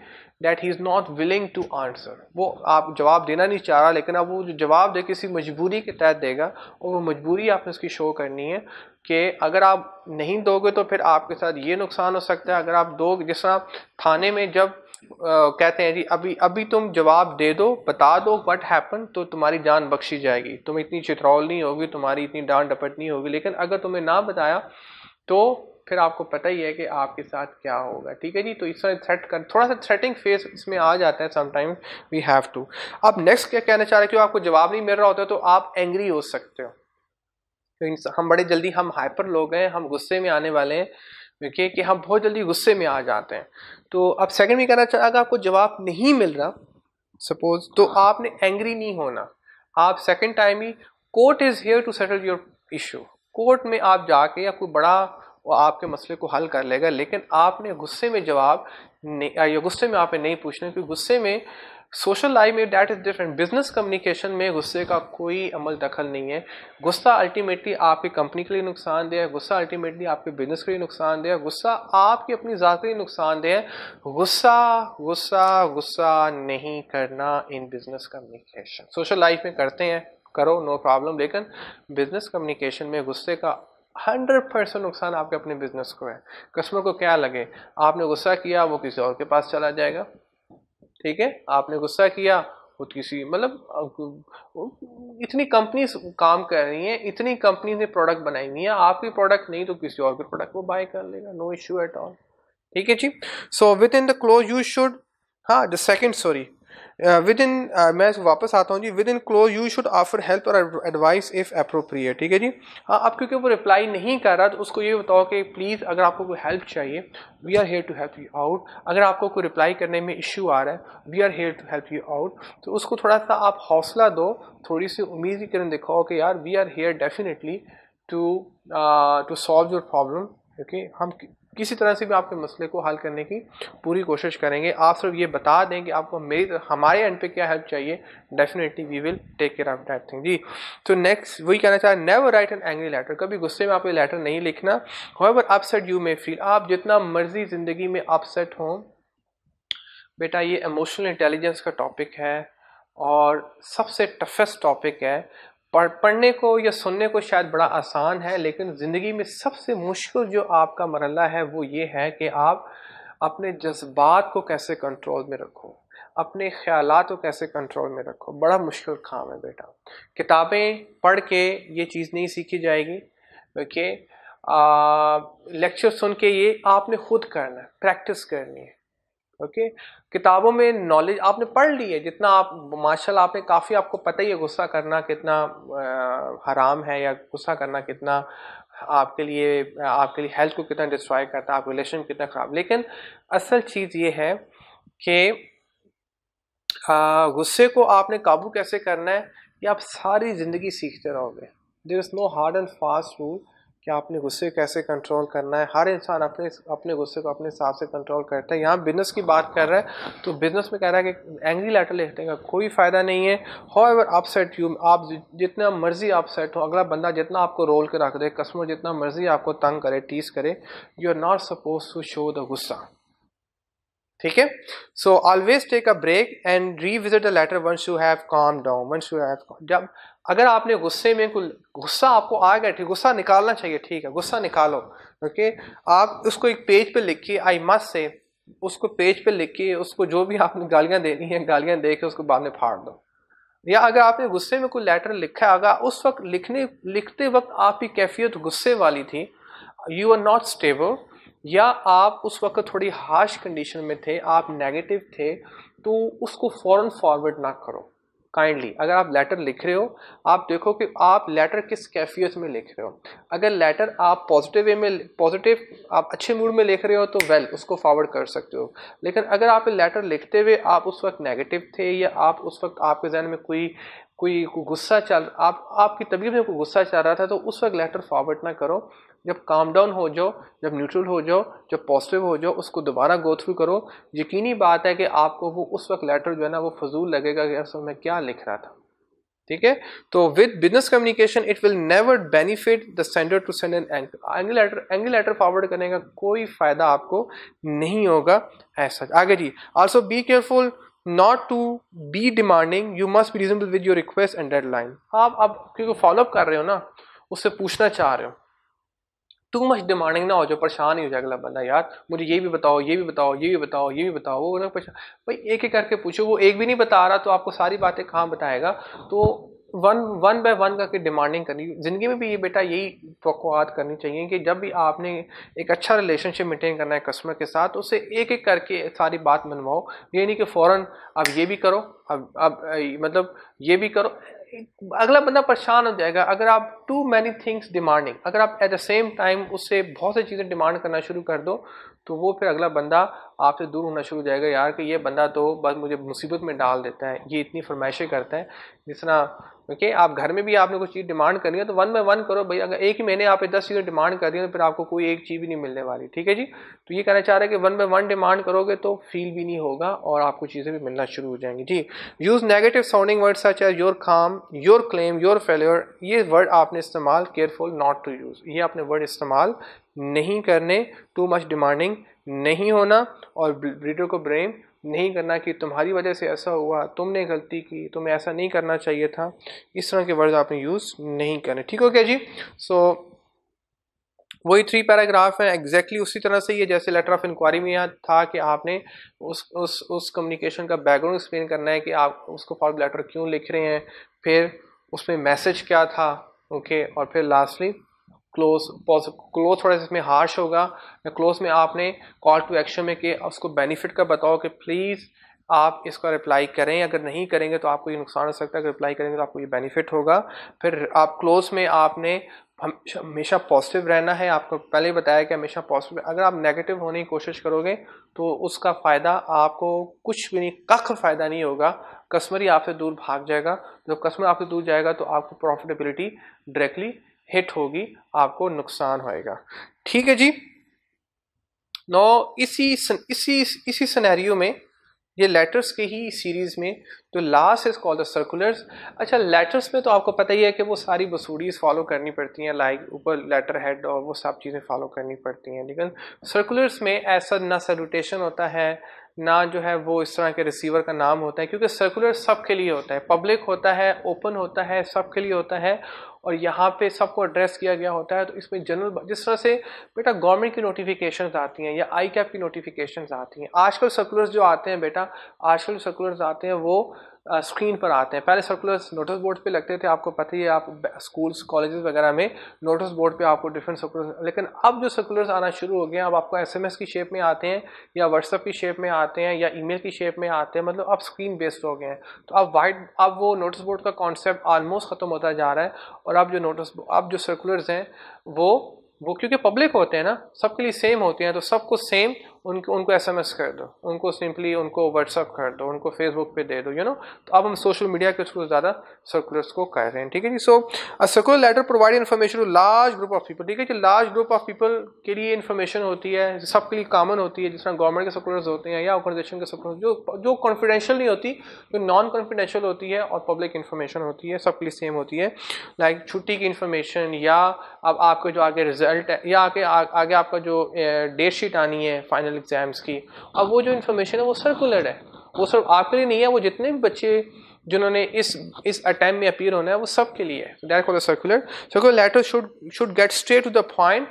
that he is not willing to answer. वो आप जवाब देना नहीं चाह रहा, लेकिन अब वो जो जवाब दे किसी मजबूरी के तहत देगा, और वो मजबूरी आपने उसकी शो करनी है कि अगर आप नहीं दोगे तो फिर आपके साथ ये नुकसान हो सकता है। अगर आप दोगे, जिस तरह थाने में जब कहते हैं जी अभी तुम जवाब दे दो, बता दो व्हाट हैपन, तो तुम्हारी जान बख्शी जाएगी, तुम इतनी चित्रौल नहीं होगी, तुम्हारी इतनी डांट डपट नहीं होगी। लेकिन अगर तुम्हें ना बताया तो फिर आपको पता ही है कि आपके साथ क्या होगा। ठीक है जी। तो इस तरह थ्रेट कर, थोड़ा सा थ्रेटिंग फेस इसमें आ जाता है समटाइम्स, वी हैव टू। अब नेक्स्ट क्या कहना चाह रहे हैं कि आपको जवाब नहीं मिल रहा होता तो आप एंग्री हो सकते हो। तो हम बड़े जल्दी, हम हाइपर लोग हैं, हम गुस्से में आने वाले हैं, क्योंकि कि हम बहुत जल्दी गुस्से में आ जाते हैं। तो अब सेकंड में कहना चाह, अगर आपको जवाब नहीं मिल रहा सपोज, तो आपने एंग्री नहीं होना। आप सेकंड टाइम ही, court is here to settle your issue, court में आप जाके या कोई बड़ा वो आपके मसले को हल कर लेगा, लेकिन आपने गुस्से में जवाब या गुस्से में आपने नहीं पूछना, क्योंकि गुस्से में सोशल लाइफ में that is different. Business communication में गुस्से का कोई अमल दखल नहीं है। गुस्सा अल्टीमेटली आपकी कंपनी के लिए नुकसानदेह है, गुस्सा अल्टीमेटली आपके बिजनेस के लिए नुकसानदेह है, गुस्सा आपकी अपनी ज़ात के लिए नुकसानदेह है। गुस्सा गुस्सा गुस्सा नहीं करना in business communication. Social life में करते हैं, करो, नो प्रॉब्लम, लेकिन बिजनेस कम्युनिकेशन में गुस्से का 100% नुकसान आपके अपने बिजनेस को है। कस्टमर को क्या लगे, आपने गुस्सा किया वो किसी और के पास चला जाएगा। ठीक है, आपने गुस्सा किया वो किसी, मतलब इतनी कंपनीज काम कर रही हैं, इतनी कंपनी ने प्रोडक्ट बनाई हुई है, आपकी प्रोडक्ट नहीं तो किसी और के प्रोडक्ट वो बाय कर लेगा, नो इश्यू एट ऑल। ठीक है जी। So within the close you should, हाँ the second, sorry within मैं वापस आता हूँ जी, within close you should offer help और एडवाइस इफ अप्रोप्रिएट, ठीक है जी। हाँ, अब क्योंकि वो रिप्लाई नहीं कर रहा तो उसको ये बताओ कि प्लीज़ अगर आपको कोई हेल्प चाहिए, we are here to help you out. अगर आपको कोई रिप्लाई करने में इश्यू आ रहा है, we are here to help you out. तो उसको थोड़ा सा आप हौसला दो, थोड़ी सी उम्मीद की किरण दिखाओ कि यार we are here definitely to solve your problem. Okay, हम किसी तरह से भी आपके मसले को हल करने की पूरी कोशिश करेंगे। आप सिर्फ ये बता दें कि आपको हमारे एंड पे क्या हेल्प चाहिए, definitely we will take care of that thing जी। तो नेक्स्ट वही कहना चाह, never write an angry letter, कभी गुस्से में आप ये लेटर नहीं लिखना। However upset you may feel, आप जितना मर्जी जिंदगी में अपसेट हों बेटा, ये इमोशनल इंटेलिजेंस का टॉपिक है और सबसे टफेस्ट टॉपिक है। पढ़ने को या सुनने को शायद बड़ा आसान है, लेकिन ज़िंदगी में सबसे मुश्किल जो आपका मरहला है वो ये है कि आप अपने जज्बात को कैसे कंट्रोल में रखो, अपने ख्यालात को कैसे कंट्रोल में रखो। बड़ा मुश्किल काम है बेटा। किताबें पढ़ के ये चीज़ नहीं सीखी जाएगी। ओके, लेक्चर सुन के ये आपने खुद करना है, प्रैक्टिस करनी है। ओके, किताबों में नॉलेज आपने पढ़ ली है जितना, आप माशाल्लाह आपने काफ़ी, आपको पता ही है गुस्सा करना कितना हराम है, या गुस्सा करना कितना आपके लिए हेल्थ को कितना डिस्ट्रॉय करता है, आप रिलेशन कितना ख़राब। लेकिन असल चीज़ ये है कि गुस्से को आपने काबू कैसे करना है, ये आप सारी ज़िंदगी सीखते रहोगे। There is no hard and fast rule कि आपने गुस्से कैसे कंट्रोल करना है। हर इंसान अपने गुस्से को अपने हिसाब से कंट्रोल करता है। यहाँ बिजनेस की बात कर रहा है तो बिजनेस में कह रहा है कि एंग्री लेटर लिखने का कोई फ़ायदा नहीं है। हाउएवर अपसेट यू, आप जितना मर्जी अपसेट हो, अगला बंदा जितना आपको रोल के रख दे, कस्टमर जितना मर्जी आपको तंग करे, टीस करे, you are not suppose to show the गुस्सा। ठीक है, so always take a break and revisit the letter once you have calm down, once you have, जब अगर आपने गुस्से में कोई गुस्सा आपको आ गया, ठीक, गुस्सा निकालना चाहिए, ठीक है, गुस्सा निकालो। ओके, आप उसको एक पेज पे लिखिए, आई मस्ट से, उसको पेज पे लिखिए, उसको जो भी आपने गालियां देनी है गालियां दे के उसको बाद में फाड़ दो। या अगर आपने गुस्से में कोई लेटर लिखा है, अगर उस वक्त लिखते वक्त आपकी कैफियत गुस्से वाली थी, यू आर नॉट स्टेबल, या आप उस वक्त थोड़ी हार्श कंडीशन में थे, आप नेगेटिव थे, तो उसको फौरन फॉरवर्ड ना करो काइंडली। अगर आप लेटर लिख रहे हो, आप देखो कि आप लेटर किस कैफियत में लिख रहे हो। अगर लेटर आप पॉजिटिव वे में, पॉजिटिव आप अच्छे मूड में लिख रहे हो तो वेल उसको फॉरवर्ड कर सकते हो। लेकिन अगर आप लेटर लिखते हुए आप उस वक्त नेगेटिव थे, या आप उस वक्त आपके जहन में कोई गुस्सा आपकी तबीयत में कोई गुस्सा चल रहा था, तो उस वक्त लेटर फॉरवर्ड ना करो। जब काम डाउन हो जाओ, जब न्यूट्रल हो जाओ, जब पॉजिटिव हो जाओ, उसको दोबारा गो थ्रू करो। यकीनी बात है कि आपको वो उस वक्त लेटर जो है ना वो फजूल लगेगा कि असल में क्या लिख रहा था। ठीक है, तो with business communication it will never benefit the sender to send an angry letter forward करने का कोई फायदा आपको नहीं होगा ऐसा। आगे जी, also be careful not to be demanding, you must be reasonable with your request and deadline. आप अब क्योंकि फॉलोअप कर रहे हो ना, उससे पूछना चाह रहे हो, टू मच डिमांडिंग ना हो जो परेशान ही हो जाए अगला बंदा, यार मुझे ये भी बताओ, ये भी बताओ, ये भी बताओ, ये भी बताओ। वो ना भाई एक एक करके पूछो, वो एक भी नहीं बता रहा तो आपको सारी बातें कहाँ बताएगा। तो वन बाय वन करके डिमांडिंग करनी जिंदगी में भी, ये बेटा यही तवक्कुआत करनी चाहिए कि जब भी आपने एक अच्छा रिलेशनशिप मेंटेन करना है कस्टमर के साथ, तो उससे एक एक करके सारी बात मनवाओ। ये नहीं कि फौरन अब ये भी करो, अब मतलब ये भी करो, अगला बंदा परेशान हो जाएगा। अगर आप टू मैनी थिंग्स डिमांडिंग, अगर आप एट द सेम टाइम उससे बहुत सी चीज़ें डिमांड करना शुरू कर दो, तो वो फिर अगला बंदा आपसे दूर होना शुरू हो जाएगा। यार कि ये बंदा तो बस मुझे मुसीबत में डाल देता है, ये इतनी फरमाइशें करता है। जिस तरह ओके, आप घर में भी आपने कुछ चीज़ डिमांड करनी है तो वन बाय वन करो भाई। अगर एक ही महीने आप 10 चीज़ें डिमांड कर रही हो तो फिर आपको कोई एक चीज़ भी नहीं मिलने वाली। ठीक है जी, तो ये कहना चाह रहे हैं कि वन बाय वन डिमांड करोगे तो फील भी नहीं होगा और आपको चीज़ें भी मिलना शुरू हो जाएंगी जी। Use negative sounding word such as your काम, योर क्लेम, योर फेलियर, ये वर्ड आपने इस्तेमाल, केयरफुल नॉट टू यूज़, ये आपने वर्ड इस्तेमाल नहीं करने। टू मच डिमांडिंग नहीं होना और रीडर को ब्लेम नहीं करना कि तुम्हारी वजह से ऐसा हुआ, तुमने गलती की, तुम्हें ऐसा नहीं करना चाहिए था। इस तरह के वर्ड आपने यूज़ नहीं करने। ठीक हो गया जी। सो वही 3 पैराग्राफ हैं एग्जैक्टली उसी तरह से, ये जैसे लेटर ऑफ इंक्वायरी में यहाँ था कि आपने उस कम्युनिकेशन का बैकग्राउंड एक्सप्लेन करना है कि आप उसको फॉरवर्ड लेटर क्यों लिख रहे हैं, फिर उसमें मैसेज क्या था, ओके, और फिर लास्टली क्लोज थोड़ा सा इसमें हार्श होगा। क्लोज में आपने कॉल टू एक्शन में कि उसको बेनिफिट का बताओ कि प्लीज़ आप इसका रिप्लाई करें, अगर नहीं करेंगे तो आपको ये नुकसान हो सकता है, अगर रिप्लाई करेंगे तो आपको ये बेनिफिट होगा। फिर आप क्लोज में आपने हमेशा पॉजिटिव रहना है, आपको पहले ही बताया कि हमेशा पॉजिटिव। अगर आप नेगेटिव होने की कोशिश करोगे तो उसका फ़ायदा आपको कुछ भी नहीं, कख फ़ायदा नहीं होगा, कस्टमर ही आपसे दूर भाग जाएगा। जब कस्टमर आपसे दूर जाएगा तो आपको प्रॉफिटेबिलिटी डायरेक्टली हिट होगी, आपको नुकसान होएगा। ठीक है जी। नो इसी सिनेरियो में, ये लेटर्स के ही सीरीज में, तो last is called the circulars. अच्छा, लेटर्स में तो आपको पता ही है कि वो सारी बसूड़ीज फॉलो करनी पड़ती हैं, लाइक ऊपर लेटर हेड और वो सब चीज़ें फॉलो करनी पड़ती हैं। लेकिन सर्कुलर्स में ऐसा ना सैल्यूटेशन होता है, ना जो है वो इस तरह के रिसीवर का नाम होता है, क्योंकि सर्कुलर सबके लिए होता है, पब्लिक होता है, ओपन होता है, सबके लिए होता है, और यहाँ पे सबको एड्रेस किया गया होता है। तो इसमें जनरल, जिस तरह से बेटा गवर्नमेंट की नोटिफिकेशंस आती हैं या आई कैप की नोटिफिकेशंस आती हैं, आजकल सर्कुलर्स जो आते हैं बेटा, आजकल सर्कुलर्स आते हैं वो स्क्रीन पर आते हैं। पहले सर्कुलर्स नोटिस बोर्ड पे लगते थे, आपको पता ही है, आप स्कूल्स कॉलेजेस वगैरह में नोटिस बोर्ड पे आपको डिफरेंट सर्कुलर्स, लेकिन अब जो सर्कुलर्स आना शुरू हो गए हैं, अब आपको एसएमएस की शेप में आते हैं या व्हाट्सएप की शेप में आते हैं या ईमेल की शेप में आते हैं, मतलब अब स्क्रीन बेस्ड हो गए हैं। तो अब वो नोटिस बोर्ड का कॉन्सेप्ट ऑलमोस्ट खत्म होता जा रहा है, और अब जो सर्कुलर्स हैं वो क्योंकि पब्लिक होते हैं ना, सबके लिए सेम होते हैं, तो सबको सेम उनको एसएमएस कर दो, उनको सिंपली उनको व्हाट्सएप कर दो, उनको फेसबुक पे दे दो, तो अब हम सोशल मीडिया के थ्रू ज़्यादा सर्कुलर्स को कर रहे हैं। ठीक है जी। So a circular letter provide information to large group of people. ठीक है जी, लार्ज ग्रुप ऑफ पीपल के लिए इन्फॉर्मेशन होती है, सबके लिए कॉमन होती है, जिस तरह गवर्नमेंट के सर्कुलर्स होते हैं या ऑर्गेनाइजेशन के सर्कुलर्स, जो कॉन्फिडेंशियल नहीं होती, जो नॉन कॉन्फिडेंशियल होती है और पब्लिक इन्फॉर्मेशन होती है, सबके लिए सेम होती है। लाइक छुट्टी की इन्फॉर्मेशन, या अब आपके जो आगे रिजल्ट है, या आगे आपका जो डेट शीट आनी है फाइनल एग्जाम्स की, अब वो जो इन्फॉर्मेशन है वो सर्कुलर है, वो सिर्फ आपके लिए नहीं है, वो जितने भी बच्चे जिन्होंने इस अटेम्प्ट में अपीयर होना है वो सब के लिए है। That called circular letter should get straight to the point,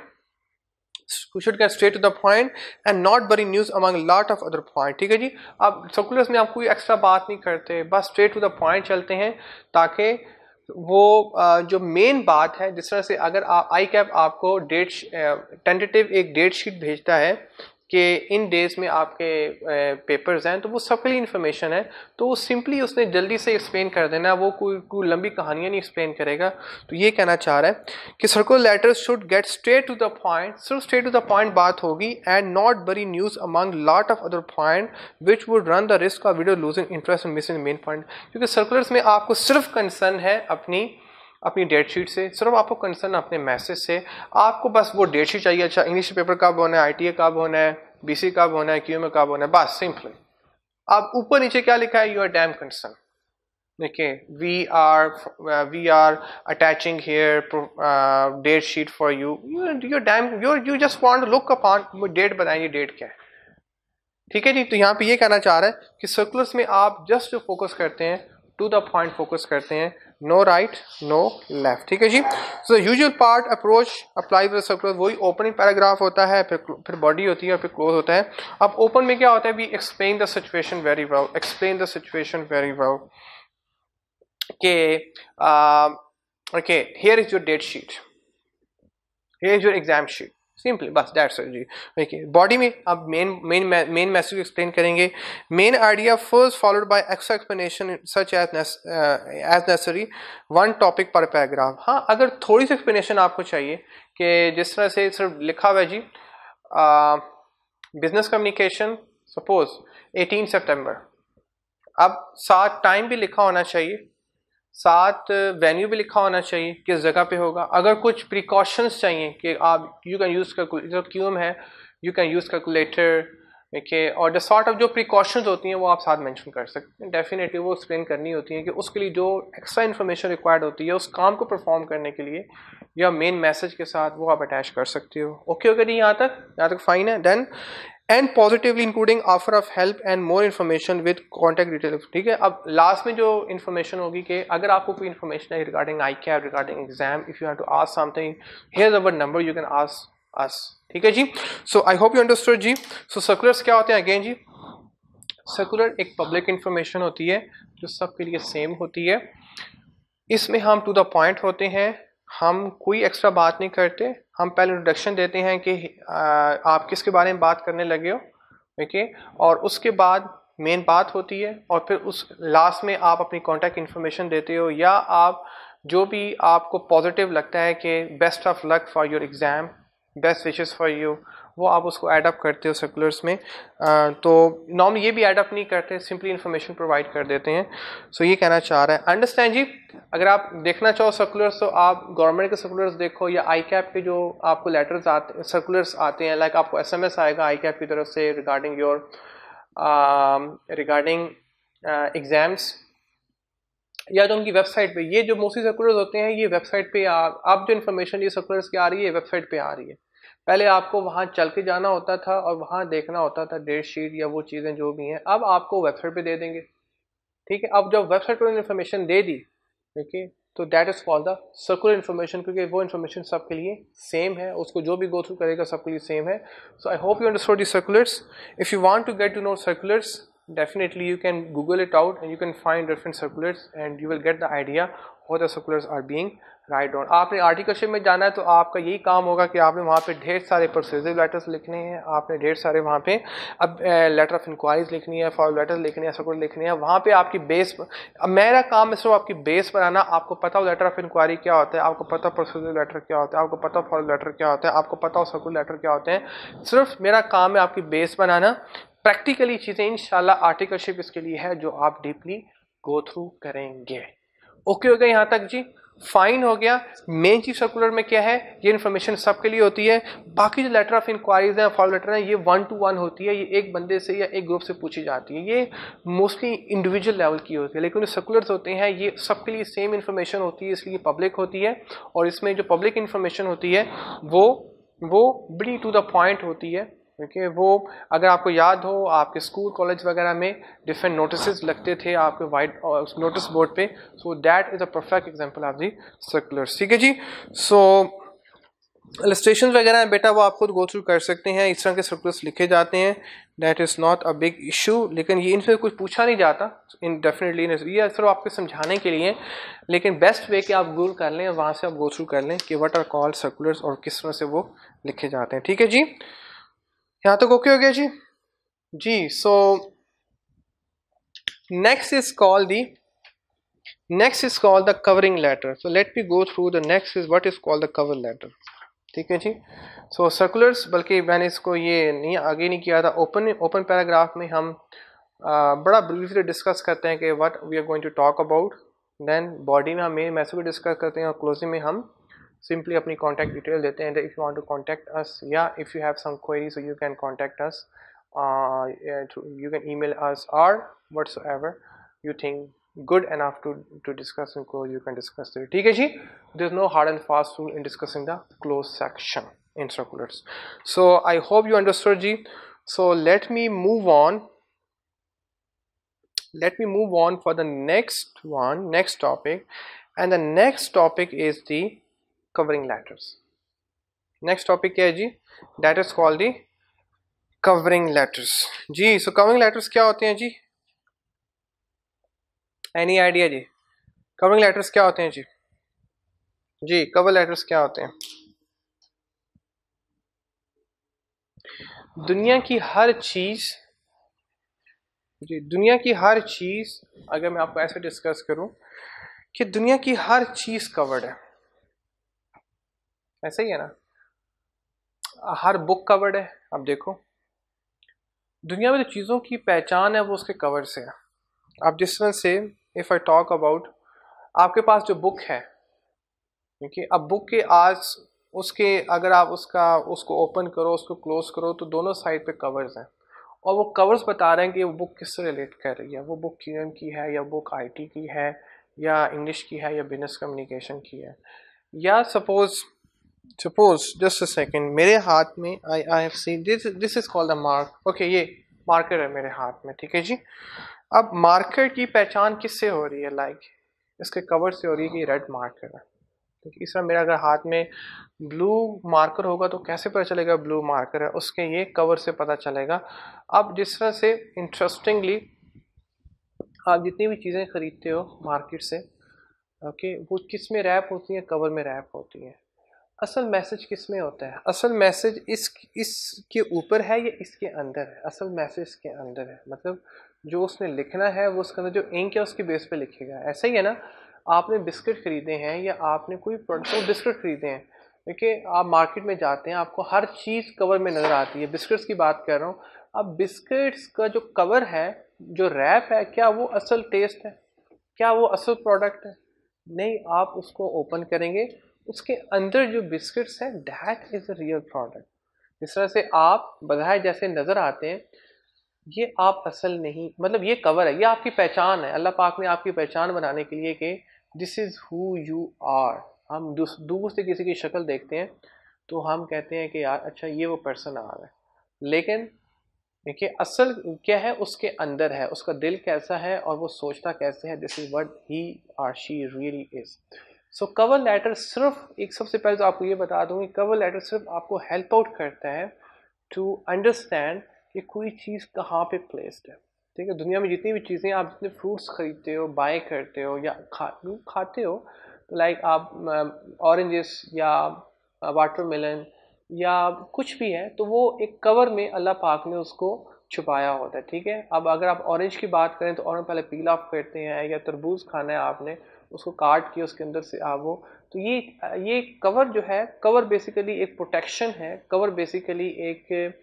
should get straight to the point and not bury news among a lot of other point। ठीक है जी। अब सर्कुलर्स में आप कोई एक्स्ट्रा बात नहीं करते, बस स्ट्रेट टू द पॉइंट चलते हैं, ताकि वो जो मेन बात है, जिस तरह से अगर आई कैप आपको टेंटेटिव एक डेट शीट भेजता है कि इन डेज में आपके पेपर्स हैं, तो वो सबके लिए इन्फॉर्मेशन है, तो वो सिंपली उसने जल्दी से एक्सप्लेन कर देना, वो कोई लंबी कहानियाँ नहीं एक्सप्लेन करेगा। तो ये कहना चाह रहा है कि circular letters should get straight to the point, सिर्फ स्ट्रेट टू द पॉइंट बात होगी, and not bury news among lot of other point which would run the risk of video losing interest and missing main point. क्योंकि circulars में आपको सिर्फ concern है अपनी date sheet से, सिर्फ आपको कंसर्न अपने मैसेज से, आपको बस वो डेट शीट चाहिए, अच्छा इंग्लिश पेपर कब होना है, आईटीए कब होना है, बीसी कब होना है, क्यू में कब होना है, बस सिंपली। अब ऊपर नीचे क्या लिखा है, यू आर डैम कंसर्न। देखिए, we are attaching here date sheet for you, you just want to look upon, date बताएंगे डेट क्या है। ठीक है जी। तो यहाँ पे ये कहना चाह रहा है कि सर्कुलर्स में आप जस्ट जो फोकस करते हैं, टू द पॉइंट फोकस करते हैं, नो राइट नो लेफ्ट। ठीक है जी। So usual part approach apply with circular, वही ओपनिंग पैराग्राफ होता है, फिर बॉडी होती है, फिर क्लोज होता है। अब ओपन में क्या होता है, we explain the situation very well, explain the situation very well के okay, here is your date sheet, here is your exam sheet, simply बस दैट्स इट जी। ओके, बॉडी में अब मेन मैसेज एक्सप्लेन करेंगे, main idea first followed by extra explanation such as necessary, one topic पर paragraph. हाँ, अगर थोड़ी सी explanation आपको चाहिए, कि जिस तरह से सिर्फ लिखा हुआ है जी, बिजनेस कम्युनिकेशन सपोज 18 सितंबर, अब साथ टाइम भी लिखा होना चाहिए, साथ वेन्यू भी लिखा होना चाहिए, किस जगह पे होगा। अगर कुछ प्रिकॉशंस चाहिए कि आप you can use calculator, QM है, you can use calculator, okay, और द सॉर्ट ऑफ जो प्रिकॉशंस होती हैं वो आप साथ मेंशन कर सकते हैं। डेफिनेटली वो एक्सप्लेन करनी होती है कि उसके लिए जो एक्स्ट्रा इन्फॉर्मेशन रिक्वायर्ड होती है उस काम को परफॉर्म करने के लिए, या मेन मैसेज के साथ वो आप अटैच कर सकते हो। ओके ओके जी, यहाँ तक फाइन है। Then and positively including offer of help and more information with contact detail. ठीक है। अब लास्ट में जो इन्फॉर्मेशन होगी कि अगर आपको कोई इन्फॉर्मेशन है regarding ICAP, regarding exam, if you have to ask something, here is our number, you can ask us. ठीक है जी। So I hope you understood जी। सो सर्कुलर्स क्या होते हैं अगेन जी, सर्कुलर एक पब्लिक इन्फॉर्मेशन होती है जो सबके लिए सेम होती है, इसमें हम टू द पॉइंट होते हैं, हम कोई एक्स्ट्रा बात नहीं करते, हम पहले इंट्रोडक्शन देते हैं कि आप किसके बारे में बात करने लगे हो, ओके, और उसके बाद मेन बात होती है, और फिर उस लास्ट में आप अपनी कॉन्टैक्ट इन्फॉर्मेशन देते हो, या आप जो भी आपको पॉजिटिव लगता है कि best of luck for your exam, best wishes for you, वो आप उसको ऐड अप करते हो सर्कुलर्स में। तो नॉर्मली ये भी ऐड अप नहीं करते, सिंपली इन्फॉर्मेशन प्रोवाइड कर देते हैं। सो ये कहना चाह रहा है, अंडरस्टैंड जी। अगर आप देखना चाहो सर्कुलर्स, तो आप गवर्नमेंट के सर्कुलर्स देखो, या आई कैप के जो आपको लेटर्स आते, सर्कुलर्स आते हैं, लाइक आपको SMS आएगा आई कैप की तरफ से रिगार्डिंग योर रिगार्डिंग एग्जाम्स, या तो उनकी वेबसाइट पे। ये जो मोस्टली सर्कुलर्स होते हैं, ये वेबसाइट पे आप जो इन्फॉर्मेशन ये सर्कुलर्स की आ रही है, वेबसाइट पे आ रही है। पहले आपको वहाँ चल के जाना होता था और वहाँ देखना होता था डेट शीट या वो चीज़ें जो भी हैं, अब आपको वेबसाइट पे दे देंगे। ठीक है, अब जब वेबसाइट पर इन्फॉर्मेशन दे दी, ठीक है, तो that is called the circular information, क्योंकि वो इन्फॉर्मेशन सबके लिए सेम है, उसको जो भी गो थ्रू करेगा सबके लिए सेम है। So I hope you understood the circulars. If you want to get to know circulars, definitely you can google it out and you can find different circulars and you will get the idea how the circulars are being write down. आपने articleship में जाना है तो आपका यही काम होगा कि आपने वहाँ पे ढेर सारे परसुएसिव लेटर्स लिखने हैं, आपने ढेर सारे वहाँ पे अब लेटर ऑफ इंक्वायरीज लिखनी है, फॉलो लेटर्स लिखनी है, सर्कुलर लिखनी है। वहाँ पे आपकी बेस, अब मेरा काम है सिर्फ आपकी बेस बनाना। आपको पता हो लेटर ऑफ इंक्वायरी क्या होता है, आपको पता हो परसुएसिव लेटर क्या होता है, आपको पता हो फॉलो लेटर क्या होता है, आपको पता हो सर्कुलर लेटर क्या होते हैं। सिर्फ मेरा काम है आपकी बेस बनाना। प्रैक्टिकली चीज़ें इंशाल्लाह आर्टिकलशिप इसके लिए है जो आप डीपली गो थ्रू करेंगे। ओके हो गया यहाँ तक जी, फाइन हो गया। मेन चीज सर्कुलर में क्या है, ये इन्फॉर्मेशन सबके लिए होती है। बाकी जो लेटर ऑफ इंक्वायरीज हैं, फॉलो लेटर हैं, ये 1 to 1 होती है, ये एक बंदे से या एक ग्रुप से पूछी जाती है, ये मोस्टली इंडिविजुअल लेवल की होती है। लेकिन जो सर्कुलर्स होते हैं ये सबके लिए सेम इन्फॉर्मेशन होती है, इसलिए पब्लिक होती है। और इसमें जो पब्लिक इन्फॉर्मेशन होती है वो बड़ी टू द पॉइंट होती है। देखिए वो अगर आपको याद हो, आपके स्कूल कॉलेज वगैरह में डिफरेंट नोटिस लगते थे आपके वाइट नोटिस बोर्ड पे। So that is a perfect example of the circulars. ठीक है जी। सो इलस्ट्रेशन वगैरह है बेटा, वो आप खुद गो थ्रू कर सकते हैं। इस तरह के सर्कुलर्स लिखे जाते हैं, that is not a big issue. लेकिन ये इनसे कुछ पूछा नहीं जाता इन डेफिनेटली, ये सिर्फ आपके समझाने के लिए। लेकिन बेस्ट वे कि आप गूगल कर लें, वहाँ से आप गो थ्रू कर लें कि व्हाट आर कॉल्ड सर्कुलर्स और किस तरह से वो लिखे जाते हैं। ठीक है जी, यहाँ तक ओके हो गया जी। जी, सो next is called the covering letter. So let me go through the next is what is called the cover letter. ठीक है जी। सो सर्कुलर्स, बल्कि मैंने इसको ये नहीं आगे नहीं किया था, ओपन पैराग्राफ में हम बड़ा ब्रीफली डिस्कस करते हैं कि what we are going to talk about. Then body में हम मेन मैसेज को डिस्कस करते हैं और क्लोजिंग में हम सिंपली अपनी कॉन्टैक्ट डिटेल देते हैं। If you want to contact us या if you have some query so you can contact us, you can email us or whatsoever you think good enough to discuss in close, you can discuss it. ठीक है जी, there is no hard and fast rule in discussing the close section in circulars. So I hope you understood ji. So let me move on for the next topic, and the next topic is the covering letters. Next topic क्या है जी, that is called the covering letters जी। So covering letters क्या होते हैं जी, any idea जी? Covering letters क्या होते हैं जी? जी, कवर लेटर्स क्या होते हैं? दुनिया की हर चीज जी, दुनिया की हर चीज, अगर मैं आपको ऐसे डिस्कस करूं कि दुनिया की हर चीज कवर्ड है, ऐसा ही है ना? हर बुक कवर्ड है। अब देखो दुनिया में जो चीज़ों की पहचान है वो उसके कवर से है। अब जिस तरह से इफ़ आई टॉक अबाउट, आपके पास जो बुक है, ठीक है, अब बुक के आज उसके अगर आप उसको ओपन करो, उसको क्लोज करो, तो दोनों साइड पे कवर्स हैं और वो कवर्स बता रहे हैं कि वो बुक किससे रिलेट कर रही है। वो बुक क्यूएम की है या बुक आईटी की है या इंग्लिश की है या बिजनेस कम्युनिकेशन की है। या सपोज जस्ट अ सेकेंड, मेरे हाथ में I have seen this is called the mark. Okay, ये मार्कर है मेरे हाथ में, ठीक है जी। अब मार्कर की पहचान किससे हो रही है? लाइक इसके कवर से हो रही है कि रेड मार्कर है। इस तरह मेरा अगर हाथ में ब्लू मार्कर होगा तो कैसे पता चलेगा ब्लू मार्कर है? उसके ये कवर से पता चलेगा। अब जिस तरह से इंटरेस्टिंगली आप जितनी भी चीज़ें खरीदते हो मार्केट से, ओके, वो किस में रैप होती है? कवर में रैप होती है। असल मैसेज किस में होता है? असल मैसेज इसके ऊपर है या इसके अंदर है? असल मैसेज इसके अंदर है। मतलब जो उसने लिखना है वो उसके अंदर जो इंक है उसके बेस पे लिखेगा। ऐसा ही है ना, आपने बिस्किट खरीदे हैं या आपने कोई प्रोडक्ट बिस्किट खरीदे हैं, देखिए आप मार्केट में जाते हैं आपको हर चीज़ कवर में नज़र आती है। बिस्किट्स की बात कर रहा हूँ, अब बिस्किट्स का जो कवर है, जो रैप है, क्या वो असल टेस्ट है, क्या वो असल प्रोडक्ट है? नहीं। आप उसको ओपन करेंगे, उसके अंदर जो बिस्किट्स हैं that is a real product. जिस तरह से आप बधाई जैसे नज़र आते हैं, ये आप असल नहीं, मतलब ये कवर है, ये आपकी पहचान है। अल्लाह पाक ने आपकी पहचान बनाने के लिए कि this is who you are. हम दूर से किसी की शक्ल देखते हैं तो हम कहते हैं कि यार अच्छा ये वो पर्सन आ रहा है, लेकिन देखिए असल क्या है उसके अंदर है, उसका दिल कैसा है और वो सोचता कैसे है। दिस इज व्हाट ही और she really is. So cover letter सिर्फ एक, सबसे पहले तो आपको ये बता दूं कि कवर लेटर सिर्फ आपको हेल्प आउट करता है टू अंडरस्टैंड कि कोई चीज़ कहाँ पे प्लेस्ड है। ठीक है, दुनिया में जितनी भी चीज़ें, आप जितने फ्रूट्स खरीदते हो, बाय करते हो या खाते हो, तो लाइक आप ऑरेंजेस या वाटरमेलन या कुछ भी है, तो वो एक कवर में अल्लाह पाक ने उसको छुपाया होता है। ठीक है, अब अगर आप ऑरेंज की बात करें तो ऑरेंज पहले पील ऑफ करते हैं, या तरबूज खाना है आपने, उसको काट के उसके अंदर से आप वो, तो ये कवर जो है, कवर बेसिकली एक प्रोटेक्शन है, कवर बेसिकली एक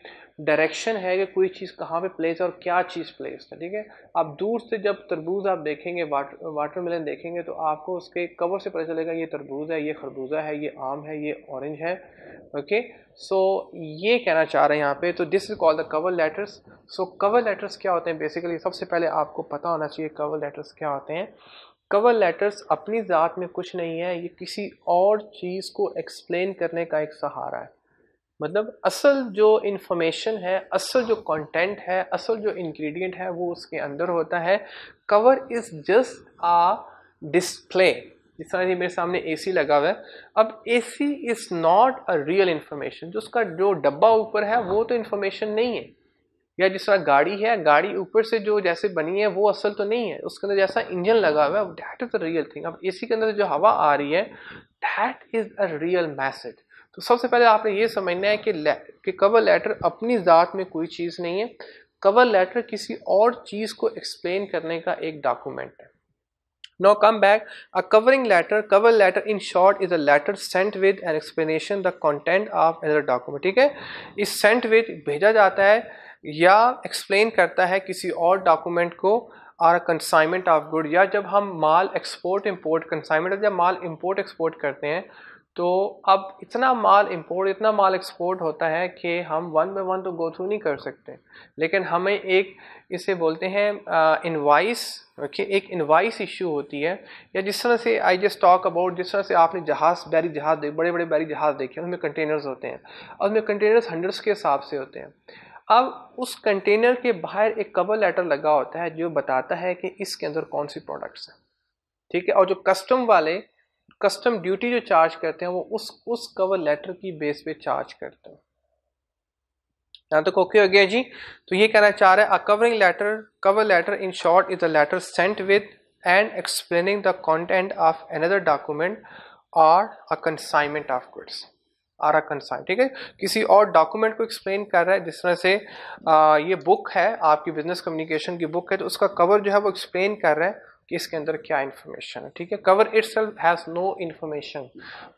डायरेक्शन है कि कोई चीज़ कहाँ पे प्लेस है और क्या चीज़ प्लेस है। ठीक है, आप दूर से जब तरबूज आप देखेंगे, वाटरमेलन देखेंगे, तो आपको उसके कवर से पता चलेगा ये तरबूज है, ये खरबूजा है, ये आम है, ये ऑरेंज है। ओके, सो ये कहना चाह रहे हैं यहाँ पे, तो this is called the cover letters. So cover letters क्या होते हैं बेसिकली, सबसे पहले आपको पता होना चाहिए कवर लेटर्स क्या होते हैं। कवर लेटर्स अपनी ज़ात में कुछ नहीं है, ये किसी और चीज़ को एक्सप्लेन करने का एक सहारा है। मतलब असल जो इंफॉर्मेशन है, असल जो कंटेंट है, असल जो इंग्रेडिएंट है वो उसके अंदर होता है। Cover is just a display. जिस तरह से मेरे सामने एसी लगा हुआ है, अब AC is not a real information, जो उसका जो डब्बा ऊपर है वो तो इंफॉर्मेशन नहीं है। या जिस तरह गाड़ी है, गाड़ी ऊपर से जो जैसे बनी है वो असल तो नहीं है, उसके अंदर जैसा इंजन लगा हुआ है that is the real thing. अब एसी के अंदर जो हवा आ रही है that is a real message. तो सबसे पहले आपने ये समझना है कि कवर लेटर अपनी ज़ात में कोई चीज़ नहीं है, कवर लेटर किसी और चीज़ को एक्सप्लेन करने का एक डॉक्यूमेंट है। Now come back. A covering letter, cover letter in short is a letter sent with an explanation the content of another document. ठीक है, इस sent with भेजा जाता है या एक्सप्लेन करता है किसी और डॉक्यूमेंट को, और कंसाइनमेंट ऑफ गुड, या जब हम माल एक्सपोर्ट इंपोर्ट, कंसाइनमेंट जब माल इंपोर्ट एक्सपोर्ट करते हैं, तो अब इतना माल इंपोर्ट, इतना माल एक्सपोर्ट होता है कि हम वन बाय वन तो गो थ्रू नहीं कर सकते, लेकिन हमें एक, इसे बोलते हैं इनवाइस। ओके, एक इनवाइस इशू होती है। या जिस तरह से आई जस्ट टॉक अबाउट, जिस तरह से आपने जहाज़, बैरी जहाज़, बड़े बड़े बैरी जहाज़ देखे, उनमें कंटेनर्स होते हैं, और उसमें कंटेनर्स हंड्रेड्स के हिसाब से होते हैं। अब उस कंटेनर के बाहर एक कवर लेटर लगा होता है जो बताता है कि इसके अंदर कौन सी प्रोडक्ट्स हैं। ठीक है, और जो कस्टम वाले कस्टम ड्यूटी जो चार्ज करते हैं वो उस कवर लेटर की बेस पे चार्ज करते हैं। यहाँ तक ओके हो गया जी। तो ये कहना चाह रहा है, cover letter in short is a letter sent with and explaining the content of another document और अ कंसाइनमेंट ऑफ गुड्स और अ कंसाइन। ठीक है, किसी और डॉक्यूमेंट को एक्सप्लेन कर रहा है। जिस तरह से ये बुक है, आपकी बिजनेस कम्युनिकेशन की बुक है, तो उसका कवर जो है वो एक्सप्लेन कर रहा है कि इसके अंदर क्या इन्फॉर्मेशन है। ठीक है, cover itself has no information,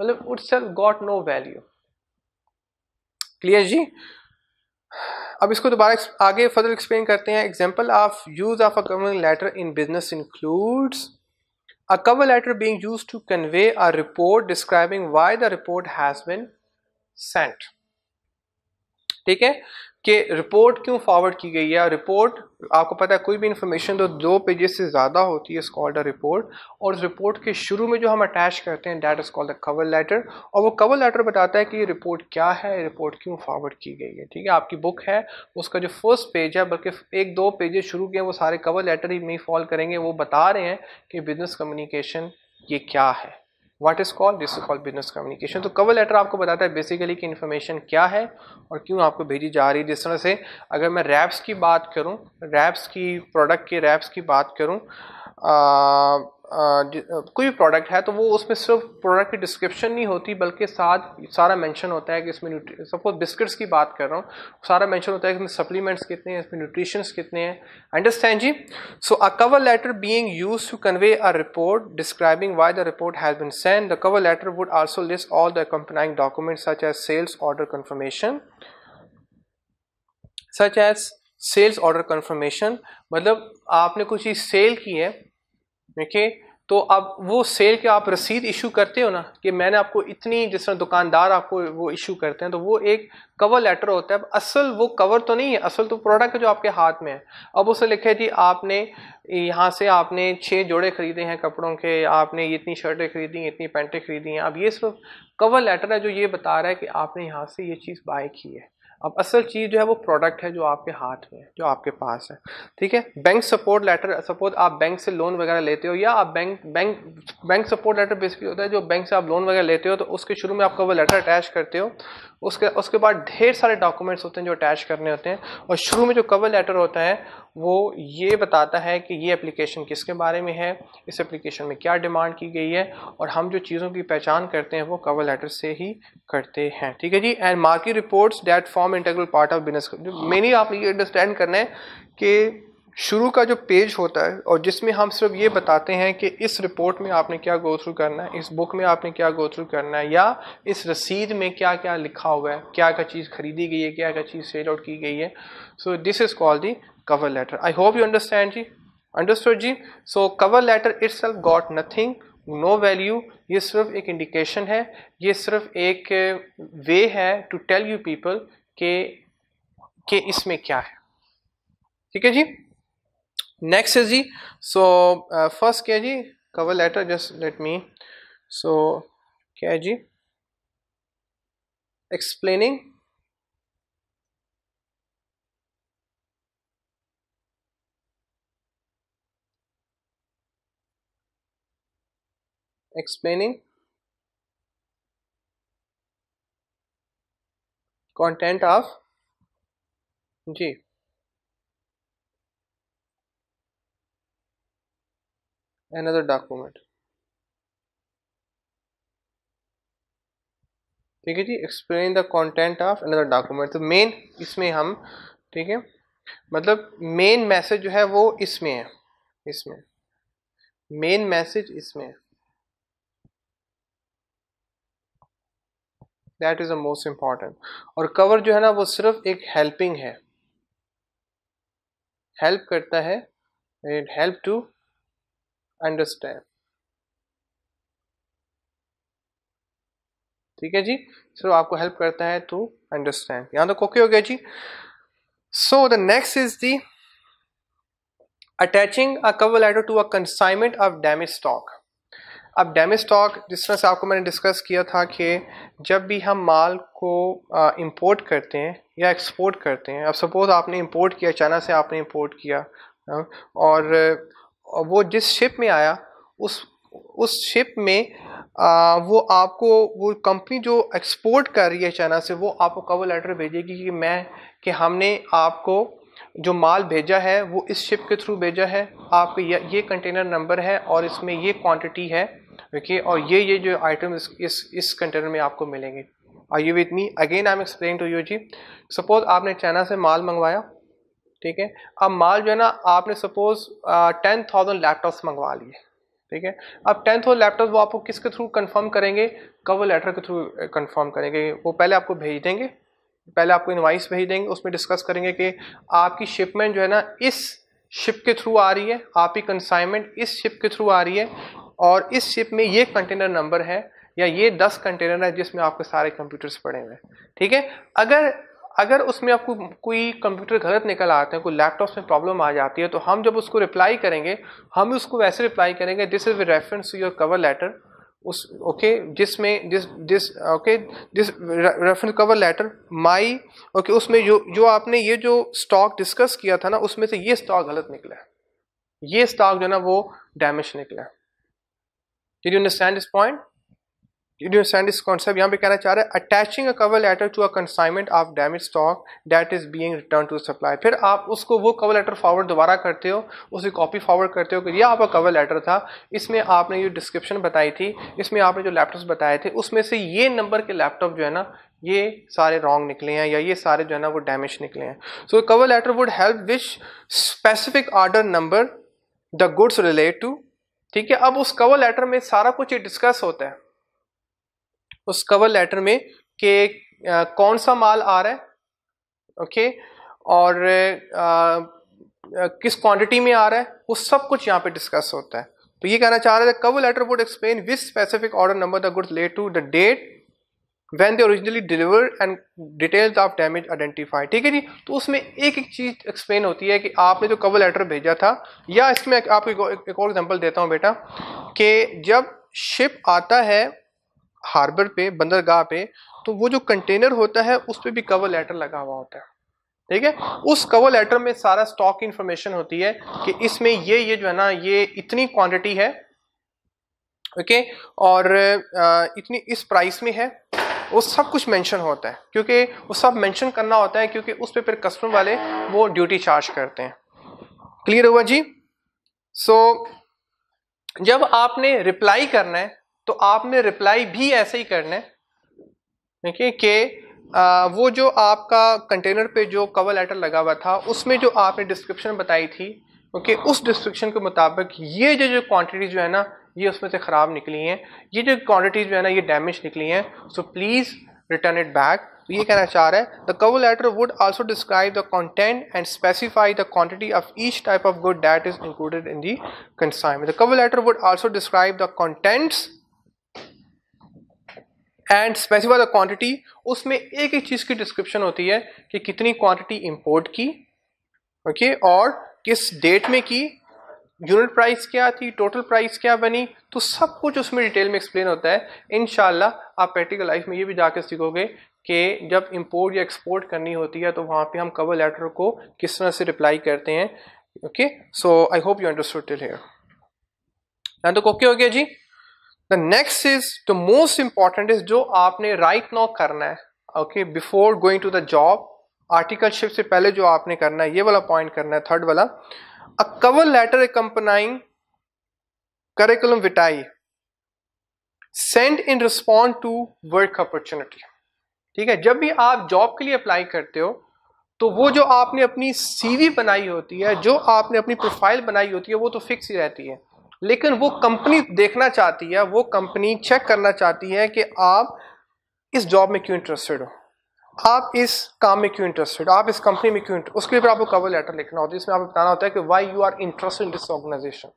मतलब itself got no value. Clear जी। अब इसको दोबारा आगे फर्दर एक्सप्लेन करते हैं। Example of use of a covering letter in business includes a cover letter being used to convey a report describing why the report has been sent. ठीक है, कि रिपोर्ट क्यों फॉरवर्ड की गई है। रिपोर्ट आपको पता है कोई भी इंफॉर्मेशन तो 2 पेजेस से ज़्यादा होती है, इस कॉल्ड अ रिपोर्ट, और उस रिपोर्ट के शुरू में जो हम अटैच करते हैं that is called the cover letter. और वो कवर लेटर बताता है कि ये रिपोर्ट क्या है, रिपोर्ट क्यों फॉरवर्ड की गई है। ठीक है, आपकी बुक है, उसका जो फर्स्ट पेज है, बल्कि 1-2 पेजेस शुरू के वो सारे कवर लेटर ही में फॉल करेंगे, वो बता रहे हैं कि बिजनेस कम्युनिकेशन ये क्या है। What is called? This is called business communication। तो कवर लेटर आपको बताता है बेसिकली कि इन्फॉर्मेशन क्या है और क्यों आपको भेजी जा रही है। जिस तरह से अगर मैं रैप्स की बात करूं, रैप्स की प्रोडक्ट के रैप्स की बात करूं, कोई भी प्रोडक्ट है तो वो उसमें सिर्फ प्रोडक्ट की डिस्क्रिप्शन नहीं होती बल्कि साथ सारा मेंशन होता है कि इसमें सपोज बिस्किट्स की बात कर रहा हूँ, सारा मेंशन होता है कि इसमें सप्लीमेंट्स कितने हैं, इसमें न्यूट्रिशंस कितने हैं. अंडरस्टैंड जी. So a cover letter being used to convey a report describing why the report has been sent. The cover letter would also list all the accompanying documents such as sales order confirmation, such as sales order confirmation. मतलब आपने कोई चीज़ cell की है, देखिए, तो अब वो cell के आप रसीद इशू करते हो ना कि मैंने आपको इतनी, जिस तरह दुकानदार आपको वो इशू करते हैं, तो वो एक कवर लेटर होता है. अब असल वो कवर तो नहीं है, असल तो प्रोडक्ट है जो आपके हाथ में है. अब उसे लिखे जी आपने यहाँ से आपने 6 जोड़े खरीदे हैं कपड़ों के, आपने इतनी शर्टें खरीदी, इतनी पैंटें खरीदी हैं. अब ये सिर्फ कवर लेटर है जो ये बता रहा है कि आपने यहाँ से ये चीज़ बाय की है. अब असल चीज़ जो है वो प्रोडक्ट है जो आपके हाथ में है, जो आपके पास है. ठीक है. बैंक सपोर्ट लेटर, सपोज आप बैंक से लोन वगैरह लेते हो, या आप बैंक सपोर्ट लेटर बेसिकली होता है जो बैंक से आप लोन वगैरह लेते हो तो उसके शुरू में आप कवर लेटर अटैच करते हो. उसके बाद ढेर सारे डॉक्यूमेंट्स होते हैं जो अटैच करने होते हैं. और शुरू में जो कवर लेटर होता है वो ये बताता है कि ये एप्लीकेशन किसके बारे में है, इस एप्लीकेशन में क्या डिमांड की गई है, और हम जो चीज़ों की पहचान करते हैं वो कवर लेटर से ही करते हैं. ठीक है जी. And market reports that form integral part of business. Mainly आप ये अंडरस्टैंड करना है कि शुरू का जो पेज होता है और जिसमें हम सिर्फ ये बताते हैं कि इस रिपोर्ट में आपने क्या गो थ्रू करना है, इस बुक में आपने क्या गो थ्रू करना है, या इस रसीद में क्या क्या लिखा हुआ है, क्या क्या चीज़ खरीदी गई है, क्या क्या चीज़ सेल आउट की गई है. So this is called the cover letter. I hope you understand जी. अंडरस्टूड जी. So cover letter itself got nothing, no value. ये सिर्फ एक इंडिकेशन है, ये सिर्फ एक वे है टू टेल यू पीपल कि इसमें क्या है. ठीक है जी. नेक्स्ट है जी. सो फर्स्ट क्या है जी, cover letter. Just let me. So क्या है जी, एक्सप्लेनिंग कंटेंट ऑफ जी another document. ठीक है जी. Explain the content of another document. तो मेन इसमें हम, ठीक है, मतलब मेन मैसेज जो है वो इसमें है, इसमें मेन मैसेज इसमें है. That is the most important. और कवर जो है ना वो सिर्फ एक हेल्पिंग है, हेल्प करता है, इट हेल्प टू अंडरस्टैंड. ठीक है जी. सिर्फ आपको हेल्प करता है टू अंडरस्टैंड. यहां तक ओके हो गया जी. So the next is the attaching a cover letter to a consignment of damage stock. अब डैमेज स्टॉक जिस तरह से आपको मैंने डिस्कस किया था कि जब भी हम माल को इंपोर्ट करते हैं या एक्सपोर्ट करते हैं, अब सपोज आपने इंपोर्ट किया, चाइना से आपने इंपोर्ट किया, और वो जिस शिप में आया उस शिप में वो आपको, वो कंपनी जो एक्सपोर्ट कर रही है चाइना से, वो आपको कवर लेटर भेजेगी कि हमने आपको जो माल भेजा है वो इस शिप के थ्रू भेजा है, आपके ये कंटेनर नंबर है और इसमें ये क्वांटिटी है, ओके, और ये जो आइटम इस कंटेनर में आपको मिलेंगे. Are you with me? Again I am explain to you जी. सपोज आपने चाइना से माल मंगवाया, ठीक है. अब माल जो है ना, आपने सपोज 10,000 लैपटॉप्स मंगवा लिए, ठीक है. अब 10,000 लैपटॉप वो आपको किसके थ्रू कंफर्म करेंगे? कवर लेटर के थ्रू कंफर्म करेंगे. वो पहले आपको भेज देंगे, पहले आपको इनवाइस भेज देंगे, उसमें डिस्कस करेंगे कि आपकी शिपमेंट जो है ना इस शिप के थ्रू आ रही है, आपकी कंसाइनमेंट इस शिप के थ्रू आ रही है, और इस शिप में ये कंटेनर नंबर है, या ये 10 कंटेनर है जिसमें आपके सारे कंप्यूटर्स पड़े हुए हैं. ठीक है. अगर उसमें आपको कोई कंप्यूटर गलत निकल आते हैं, कोई लैपटॉप में प्रॉब्लम आ जाती है, तो हम जब उसको रिप्लाई करेंगे, हम उसको वैसे रिप्लाई करेंगे, this is with reference to your cover letter. उस ओके जिसमें this reference cover letter my, okay, उसमें जो आपने ये जो स्टॉक डिस्कस किया था ना, उसमें से ये स्टॉक गलत निकला है, ये स्टॉक जो है ना वो डैमेज निकला है. Did you understand this point? You understand this concept? यहाँ पे कहना चाह रहा है attaching a cover letter to a consignment of damage stock that is being return to supply. फिर आप उसको वो कवर लेटर फॉरवर्ड दोबारा करते हो, उसकी कॉपी फॉरवर्ड करते हो कि ये आपका कवर लेटर था, इसमें आपने ये डिस्क्रिप्शन बताई थी, इसमें आपने जो लैपटॉप्स बताए थे उसमें से ये नंबर के लैपटॉप जो है ना ये सारे रॉन्ग निकले हैं या ये सारे जो है ना वो डैमेज निकले हैं। So cover letter would help which specific order number the goods relate to. ठीक है, अब उस कवर लेटर में सारा कुछ ये डिस्कस होता है उस कवर लेटर में कि कौन सा माल आ रहा है, ओके, और किस क्वांटिटी में आ रहा है, वो सब कुछ यहाँ पे डिस्कस होता है। तो ये कहना चाह रहा है cover letter would explain which specific order number the goods relate to, the date when they originally delivered and details of damage identified। ठीक है जी, तो उसमें एक एक चीज एक्सप्लेन होती है कि आपने जो कवर लेटर भेजा था, या इसमें आपको एक और एग्जांपल देता हूं बेटा, कि जब शिप आता है हार्बर पे, बंदरगाह पे, तो वो जो कंटेनर होता है उस पर भी कवर लेटर लगा हुआ होता है। ठीक है, उस कवर लेटर में सारा स्टॉक की इंफॉर्मेशन होती है कि इसमें ये जो है ना ये इतनी क्वांटिटी है, ओके, और इतनी इस प्राइस में है, वो सब कुछ मेंशन होता है, क्योंकि वो सब मेंशन करना होता है क्योंकि उस पे फिर कस्टमर वाले वो ड्यूटी चार्ज करते हैं। क्लियर हुआ जी? सो जब आपने रिप्लाई करना है तो आपने रिप्लाई भी ऐसे ही करना है, देखिए कि वो जो आपका कंटेनर पे जो कवर लेटर लगा हुआ था उसमें जो आपने डिस्क्रिप्शन बताई थी, ओके, उस डिस्क्रिप्शन के मुताबिक ये जो क्वांटिटी जो है ना ये उसमें से ख़राब निकली हैं, ये जो क्वांटिटीज जो है ना ये डैमेज निकली हैं, so please return it back. तो ये कहना चाह रहा है the cover letter would also describe the content and specify the quantity of each type of good that is included in the consignment. The cover letter would also describe the contents and specify the quantity. उसमें एक एक चीज़ की description होती है कि कितनी quantity import की, okay, और किस डेट में की, यूनिट प्राइस क्या थी, टोटल प्राइस क्या बनी, तो सब कुछ उसमें डिटेल में एक्सप्लेन होता है। इंशाल्लाह आप प्रैक्टिकल लाइफ में ये भी जाकर सीखोगे कि जब इंपोर्ट या एक्सपोर्ट करनी होती है तो वहाँ पे हम कवर लेटर को किस तरह से रिप्लाई करते हैं। Okay, so I hope you understood till here. यहाँ तो ओके हो गया जी। The next is the most important is जो आपने राइट नाउ करना है, okay, before going to the job, articleship से पहले जो आपने करना है, ये वाला पॉइंट करना है, थर्ड वाला, a cover letter accompanying curriculum vitae sent in response to work opportunity। ठीक है, जब भी आप जॉब के लिए अप्लाई करते हो तो वो जो आपने अपनी सीवी बनाई होती है, जो आपने अपनी प्रोफाइल बनाई होती है, वो तो फिक्स ही रहती है, लेकिन वो कंपनी देखना चाहती है, वो कंपनी चेक करना चाहती है कि आप इस जॉब में क्यों इंटरेस्टेड हो, आप इस काम में क्यों इंटरेस्टेड, आप इस कंपनी में क्यों, उसके लिए फिर आपको कवर लेटर लिखना होता है, इसमें आपको बताना होता है कि why you are interested in this organisation.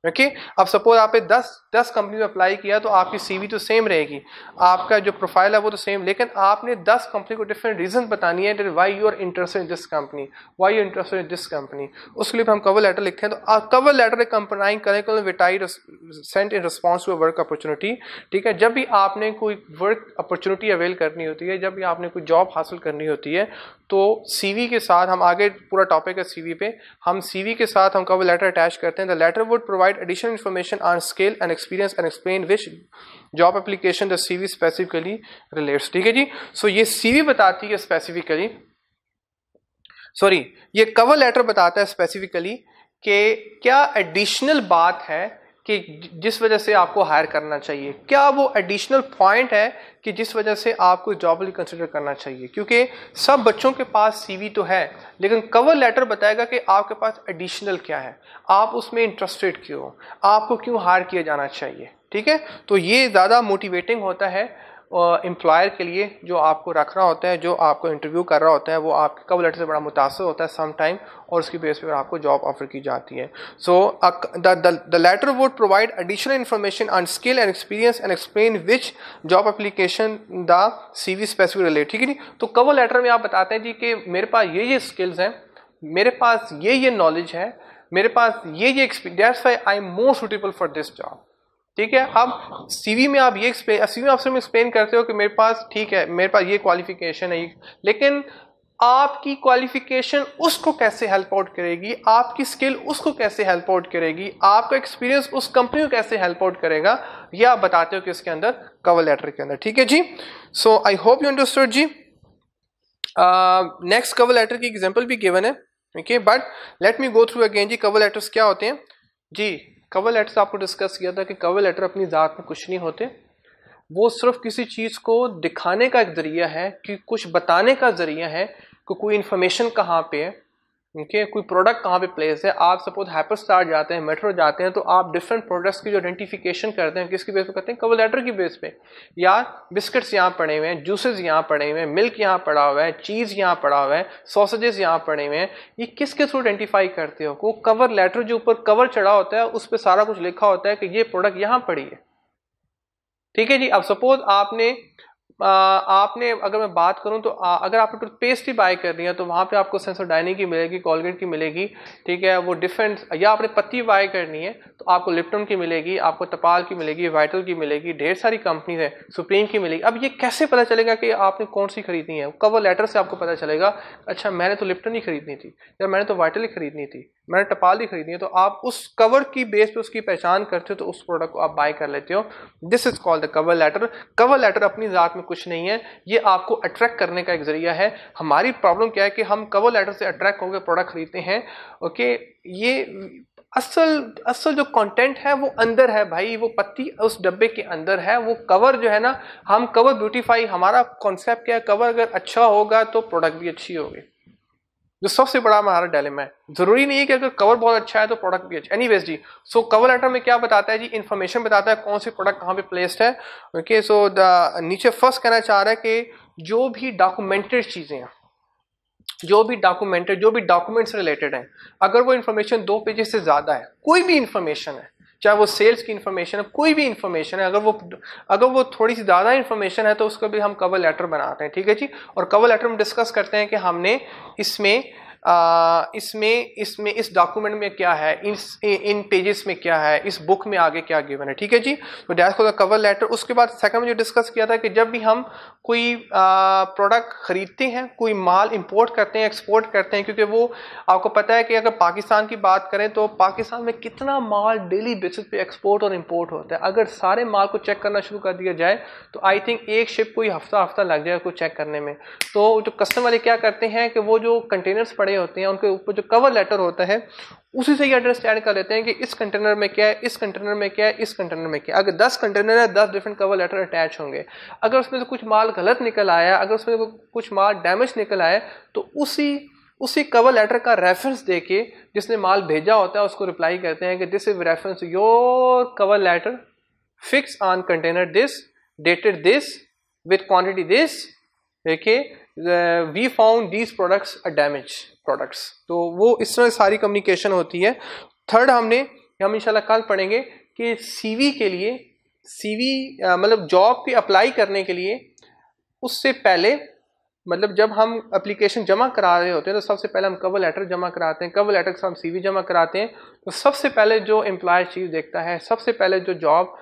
Okay, अब सपोज आपने 10 कंपनी में अप्लाई किया तो आपकी सीवी तो सेम रहेगी, आपका जो प्रोफाइल है वो तो सेम, लेकिन आपने 10 कंपनी को डिफरेंट रीजन बतानी है why you are interested in this company, why you interested in this company. उसके लिए हम कवर लेटर लिखते हैं, तो cover letter accompanying curriculum vitae sent in response to a work opportunity. ठीक है, जब भी आपने कोई वर्क अपॉर्चुनिटी अवेल करनी होती है, जब भी आपने कोई जॉब हासिल करनी होती है, तो सीवी के साथ, हम आगे पूरा टॉपिक है सीवी पे, हम सीवी के साथ हम कवर लेटर अटैच करते हैं। The letter would provide additional information on skill and experience and explain which job application the CV specifically relates. ठीक है जी, सो ये सीवी बताती है स्पेसिफिकली, सॉरी, ये कवर लेटर बताता है स्पेसिफिकली कि क्या एडिशनल बात है कि जिस वजह से आपको हायर करना चाहिए, क्या वो एडिशनल पॉइंट है कि जिस वजह से आपको जॉब लिए कंसिडर करना चाहिए। क्योंकि सब बच्चों के पास सीवी तो है, लेकिन कवर लेटर बताएगा कि आपके पास एडिशनल क्या है, आप उसमें इंटरेस्टेड क्यों हो, आपको क्यों हायर किया जाना चाहिए। ठीक है, तो ये ज़्यादा मोटिवेटिंग होता है एम्प्लॉयर के लिए, जो आपको रख रहा होता है, जो आपको इंटरव्यू कर रहा होता है, वो आपके कवर लेटर से बड़ा मुतासर होता है सम टाइम, और उसकी बेस पर आपको जॉब ऑफर की जाती है। So the letter would provide additional information on skill and experience and explain which job application the CV specific relate. ठीक है जी, तो कवर लेटर में आप बताते हैं जी कि मेरे पास ये स्किल्स हैं, मेरे पास ये नॉलेज है, मेरे पास ये experience, that's why I am more suitable for this job. ठीक है, अब सीवी में आप ये सीवी में आप एक्सप्लेन करते हो कि मेरे पास, ठीक है, मेरे पास ये क्वालिफिकेशन है, लेकिन आपकी क्वालिफिकेशन उसको कैसे हेल्प आउट करेगी, आपकी स्किल उसको कैसे हेल्प आउट करेगी, आपका एक्सपीरियंस उस कंपनी को कैसे हेल्प आउट करेगा, ये आप बताते हो कि इसके अंदर कवर लेटर के अंदर। ठीक है जी, so I hope you understood जी। नेक्स्ट कवर लेटर की एग्जांपल भी गिवन है, okay, but let me go through again जी। कवर लेटर्स क्या होते हैं जी? कवर लेटर्स आपको डिस्कस किया था कि कवर लेटर अपनी ज़ात में कुछ नहीं होते, वो सिर्फ किसी चीज़ को दिखाने का एक जरिया है, कि कुछ बताने का जरिया है कि कोई इन्फॉर्मेशन कहाँ पे है, ओके, कोई प्रोडक्ट कहाँ पे प्लेस है। आप सपोज हाइपर स्टार जाते हैं, मेट्रो जाते हैं, तो आप डिफरेंट प्रोडक्ट्स की जो आइडेंटिफिकेशन करते हैं किसकी बेस पे करते हैं? कवर लेटर की बेस पे। यार बिस्किट्स यहाँ पड़े हुए हैं, जूसेस यहाँ पड़े हुए हैं, मिल्क यहाँ पड़ा हुआ है, चीज़ यहाँ पड़ा हुआ है, सॉसेजेस यहाँ पड़े हुए हैं, ये किसके थ्रू आइडेंटिफाई करते हो? वो कवर लेटर जो ऊपर कवर चढ़ा होता है उस पर सारा कुछ लिखा होता है कि ये प्रोडक्ट यहाँ पड़ी है। ठीक है जी। अब सपोज आपने अगर मैं बात करूं तो अगर आपने टूथपेस्ट ही बाय करनी है तो वहां पे आपको सेंसोडाइनी की मिलेगी, कोलगेट की मिलेगी, ठीक है, वो डिफरेंट। या आपने पत्ती बाय करनी है तो आपको लिप्टन की मिलेगी, आपको तपाल की मिलेगी, वाइटल की मिलेगी, ढेर सारी कंपनीज है, सुप्रीम की मिलेगी। अब ये कैसे पता चलेगा कि आपने कौन सी खरीदनी है? कवर लेटर से आपको पता चलेगा, अच्छा मैंने तो लिप्टन ही खरीदनी थी, या मैंने तो वाइटल ही खरीदनी थी, मैंने टपाल ही खरीदनी है। तो आप उस कवर की बेस पे उसकी पहचान करते हो तो उस प्रोडक्ट को आप बाय कर लेते हो। This is called the cover letter. Cover letter अपनी जात में कुछ नहीं है, ये आपको अट्रैक्ट करने का एक जरिया है। हमारी प्रॉब्लम क्या है कि हम कवर लेटर से अट्रैक्ट होकर प्रोडक्ट खरीदते हैं। ओके, ये असल जो कंटेंट है वो अंदर है भाई, वो पत्ती उस डब्बे के अंदर है, वो कवर जो है ना, हम कवर ब्यूटीफाई, हमारा कॉन्सेप्ट क्या है, कवर अगर अच्छा होगा तो प्रोडक्ट भी अच्छी होगी। जो सबसे बड़ा हमारा डायलेमा है। जरूरी नहीं है कि अगर कवर बहुत अच्छा है तो प्रोडक्ट भी अच्छा। एनीवेज जी, सो कवर लेटर में क्या बताता है जी? इन्फॉर्मेशन बताता है कौन सी प्रोडक्ट कहाँ पे प्लेस्ड है। ओके, सो नीचे फर्स्ट कहना चाह रहा है कि जो भी डॉक्यूमेंटेड चीजें हैं, जो भी डॉक्यूमेंट से रिलेटेड है, अगर वो इन्फॉर्मेशन 2 पेजेस से ज्यादा है, कोई भी इन्फॉर्मेशन है, चाहे वो सेल्स की इन्फॉर्मेशन है, कोई भी इन्फॉर्मेशन है, अगर वो थोड़ी सी ज्यादा इन्फॉर्मेशन है तो उसको भी हम कवर लेटर बनाते हैं। ठीक है जी। और कवर लेटर में डिस्कस करते हैं कि हमने इसमें इस डॉक्यूमेंट में क्या है, इन पेजेस में क्या है, इस बुक में आगे क्या गिवन है। ठीक है जी। तो that's called the cover letter. उसके बाद सेकंड में जो डिस्कस किया था कि जब भी हम कोई प्रोडक्ट खरीदते हैं, कोई माल इंपोर्ट करते हैं, एक्सपोर्ट करते हैं, क्योंकि वो आपको पता है कि अगर पाकिस्तान की बात करें तो पाकिस्तान में कितना माल डेली बेसिस पे एक्सपोर्ट और इंपोर्ट होता है। अगर सारे माल को चेक करना शुरू कर दिया जाए तो आई थिंक एक शिप को ही हफ्ता लग जाए उसको चेक करने में। तो जो कस्टम वाले क्या करते हैं कि वो जो कंटेनर्स पड़े होते हैं उनके ऊपर जो कवर लेटर होता है उसी से ये अंडरस्टैंड कर लेते हैं कि इस कंटेनर में क्या है, इस कंटेनर में क्या है, इस कंटेनर में क्या है। अगर 10 कंटेनर है, 10 डिफरेंट कवर लेटर अटैच होंगे। अगर उसमें से कुछ माल गलत निकल आया, अगर उसमें कुछ माल डैमेज निकल आया, तो उसी कवर लेटर का रेफरेंस देके जिसने माल भेजा होता है उसको रिप्लाई करते हैं कि this is reference your cover letter fix on container this, dated this, with quantity this, okay, we found these products are damage products. तो वो इस तरह सारी कम्युनिकेशन होती है। थर्ड हम इंशाल्लाह कल पढ़ेंगे कि सीवी के लिए, मतलब जॉब पे अप्लाई करने के लिए उससे पहले, मतलब जब हम एप्लीकेशन जमा करा रहे होते हैं तो सबसे पहले हम कवर लेटर जमा कराते हैं, कवर लेटर के साथ हम सीवी जमा कराते हैं। तो सबसे पहले जो एम्प्लॉयर चीज़ देखता है, सबसे पहले जो जॉब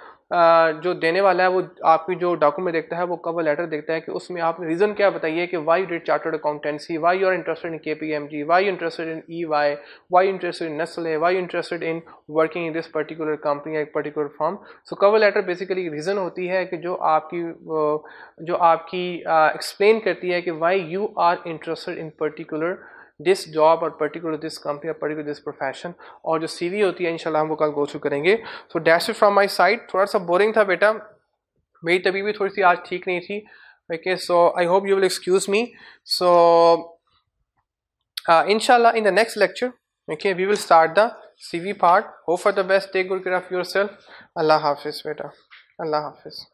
जो देने वाला है वो आपकी जो डॉक्यूमेंट देखता है वो कवर लेटर देखता है कि उसमें आपने रीज़न क्या बताइए कि why you did chartered accountancy, why you are interested in KPMG, why you interested in EY, why you interested in Nestle, why you interested in working in this particular company, एक particular firm. So cover letter basically reason होती है कि जो आपकी explain करती है कि why you are interested in particular this job और पर्टिकुलर दिस कंपनी और पर्टिकुलर दिस प्रोफेशन। और जो CV होती है इंशाल्लाह हम वो कल गो थ्रू करेंगे। So that's it from my side. थोड़ा सा बोरिंग था बेटा, मेरी तबीयत भी थोड़ी सी आज ठीक नहीं थी। Okay, so I hope you will excuse me. So इंशाल्लाह in the next lecture, okay, we will start the CV part. Hope for the best, take good care of yourself. अल्लाह हाफिज़ बेटा, अल्लाह हाफिज़।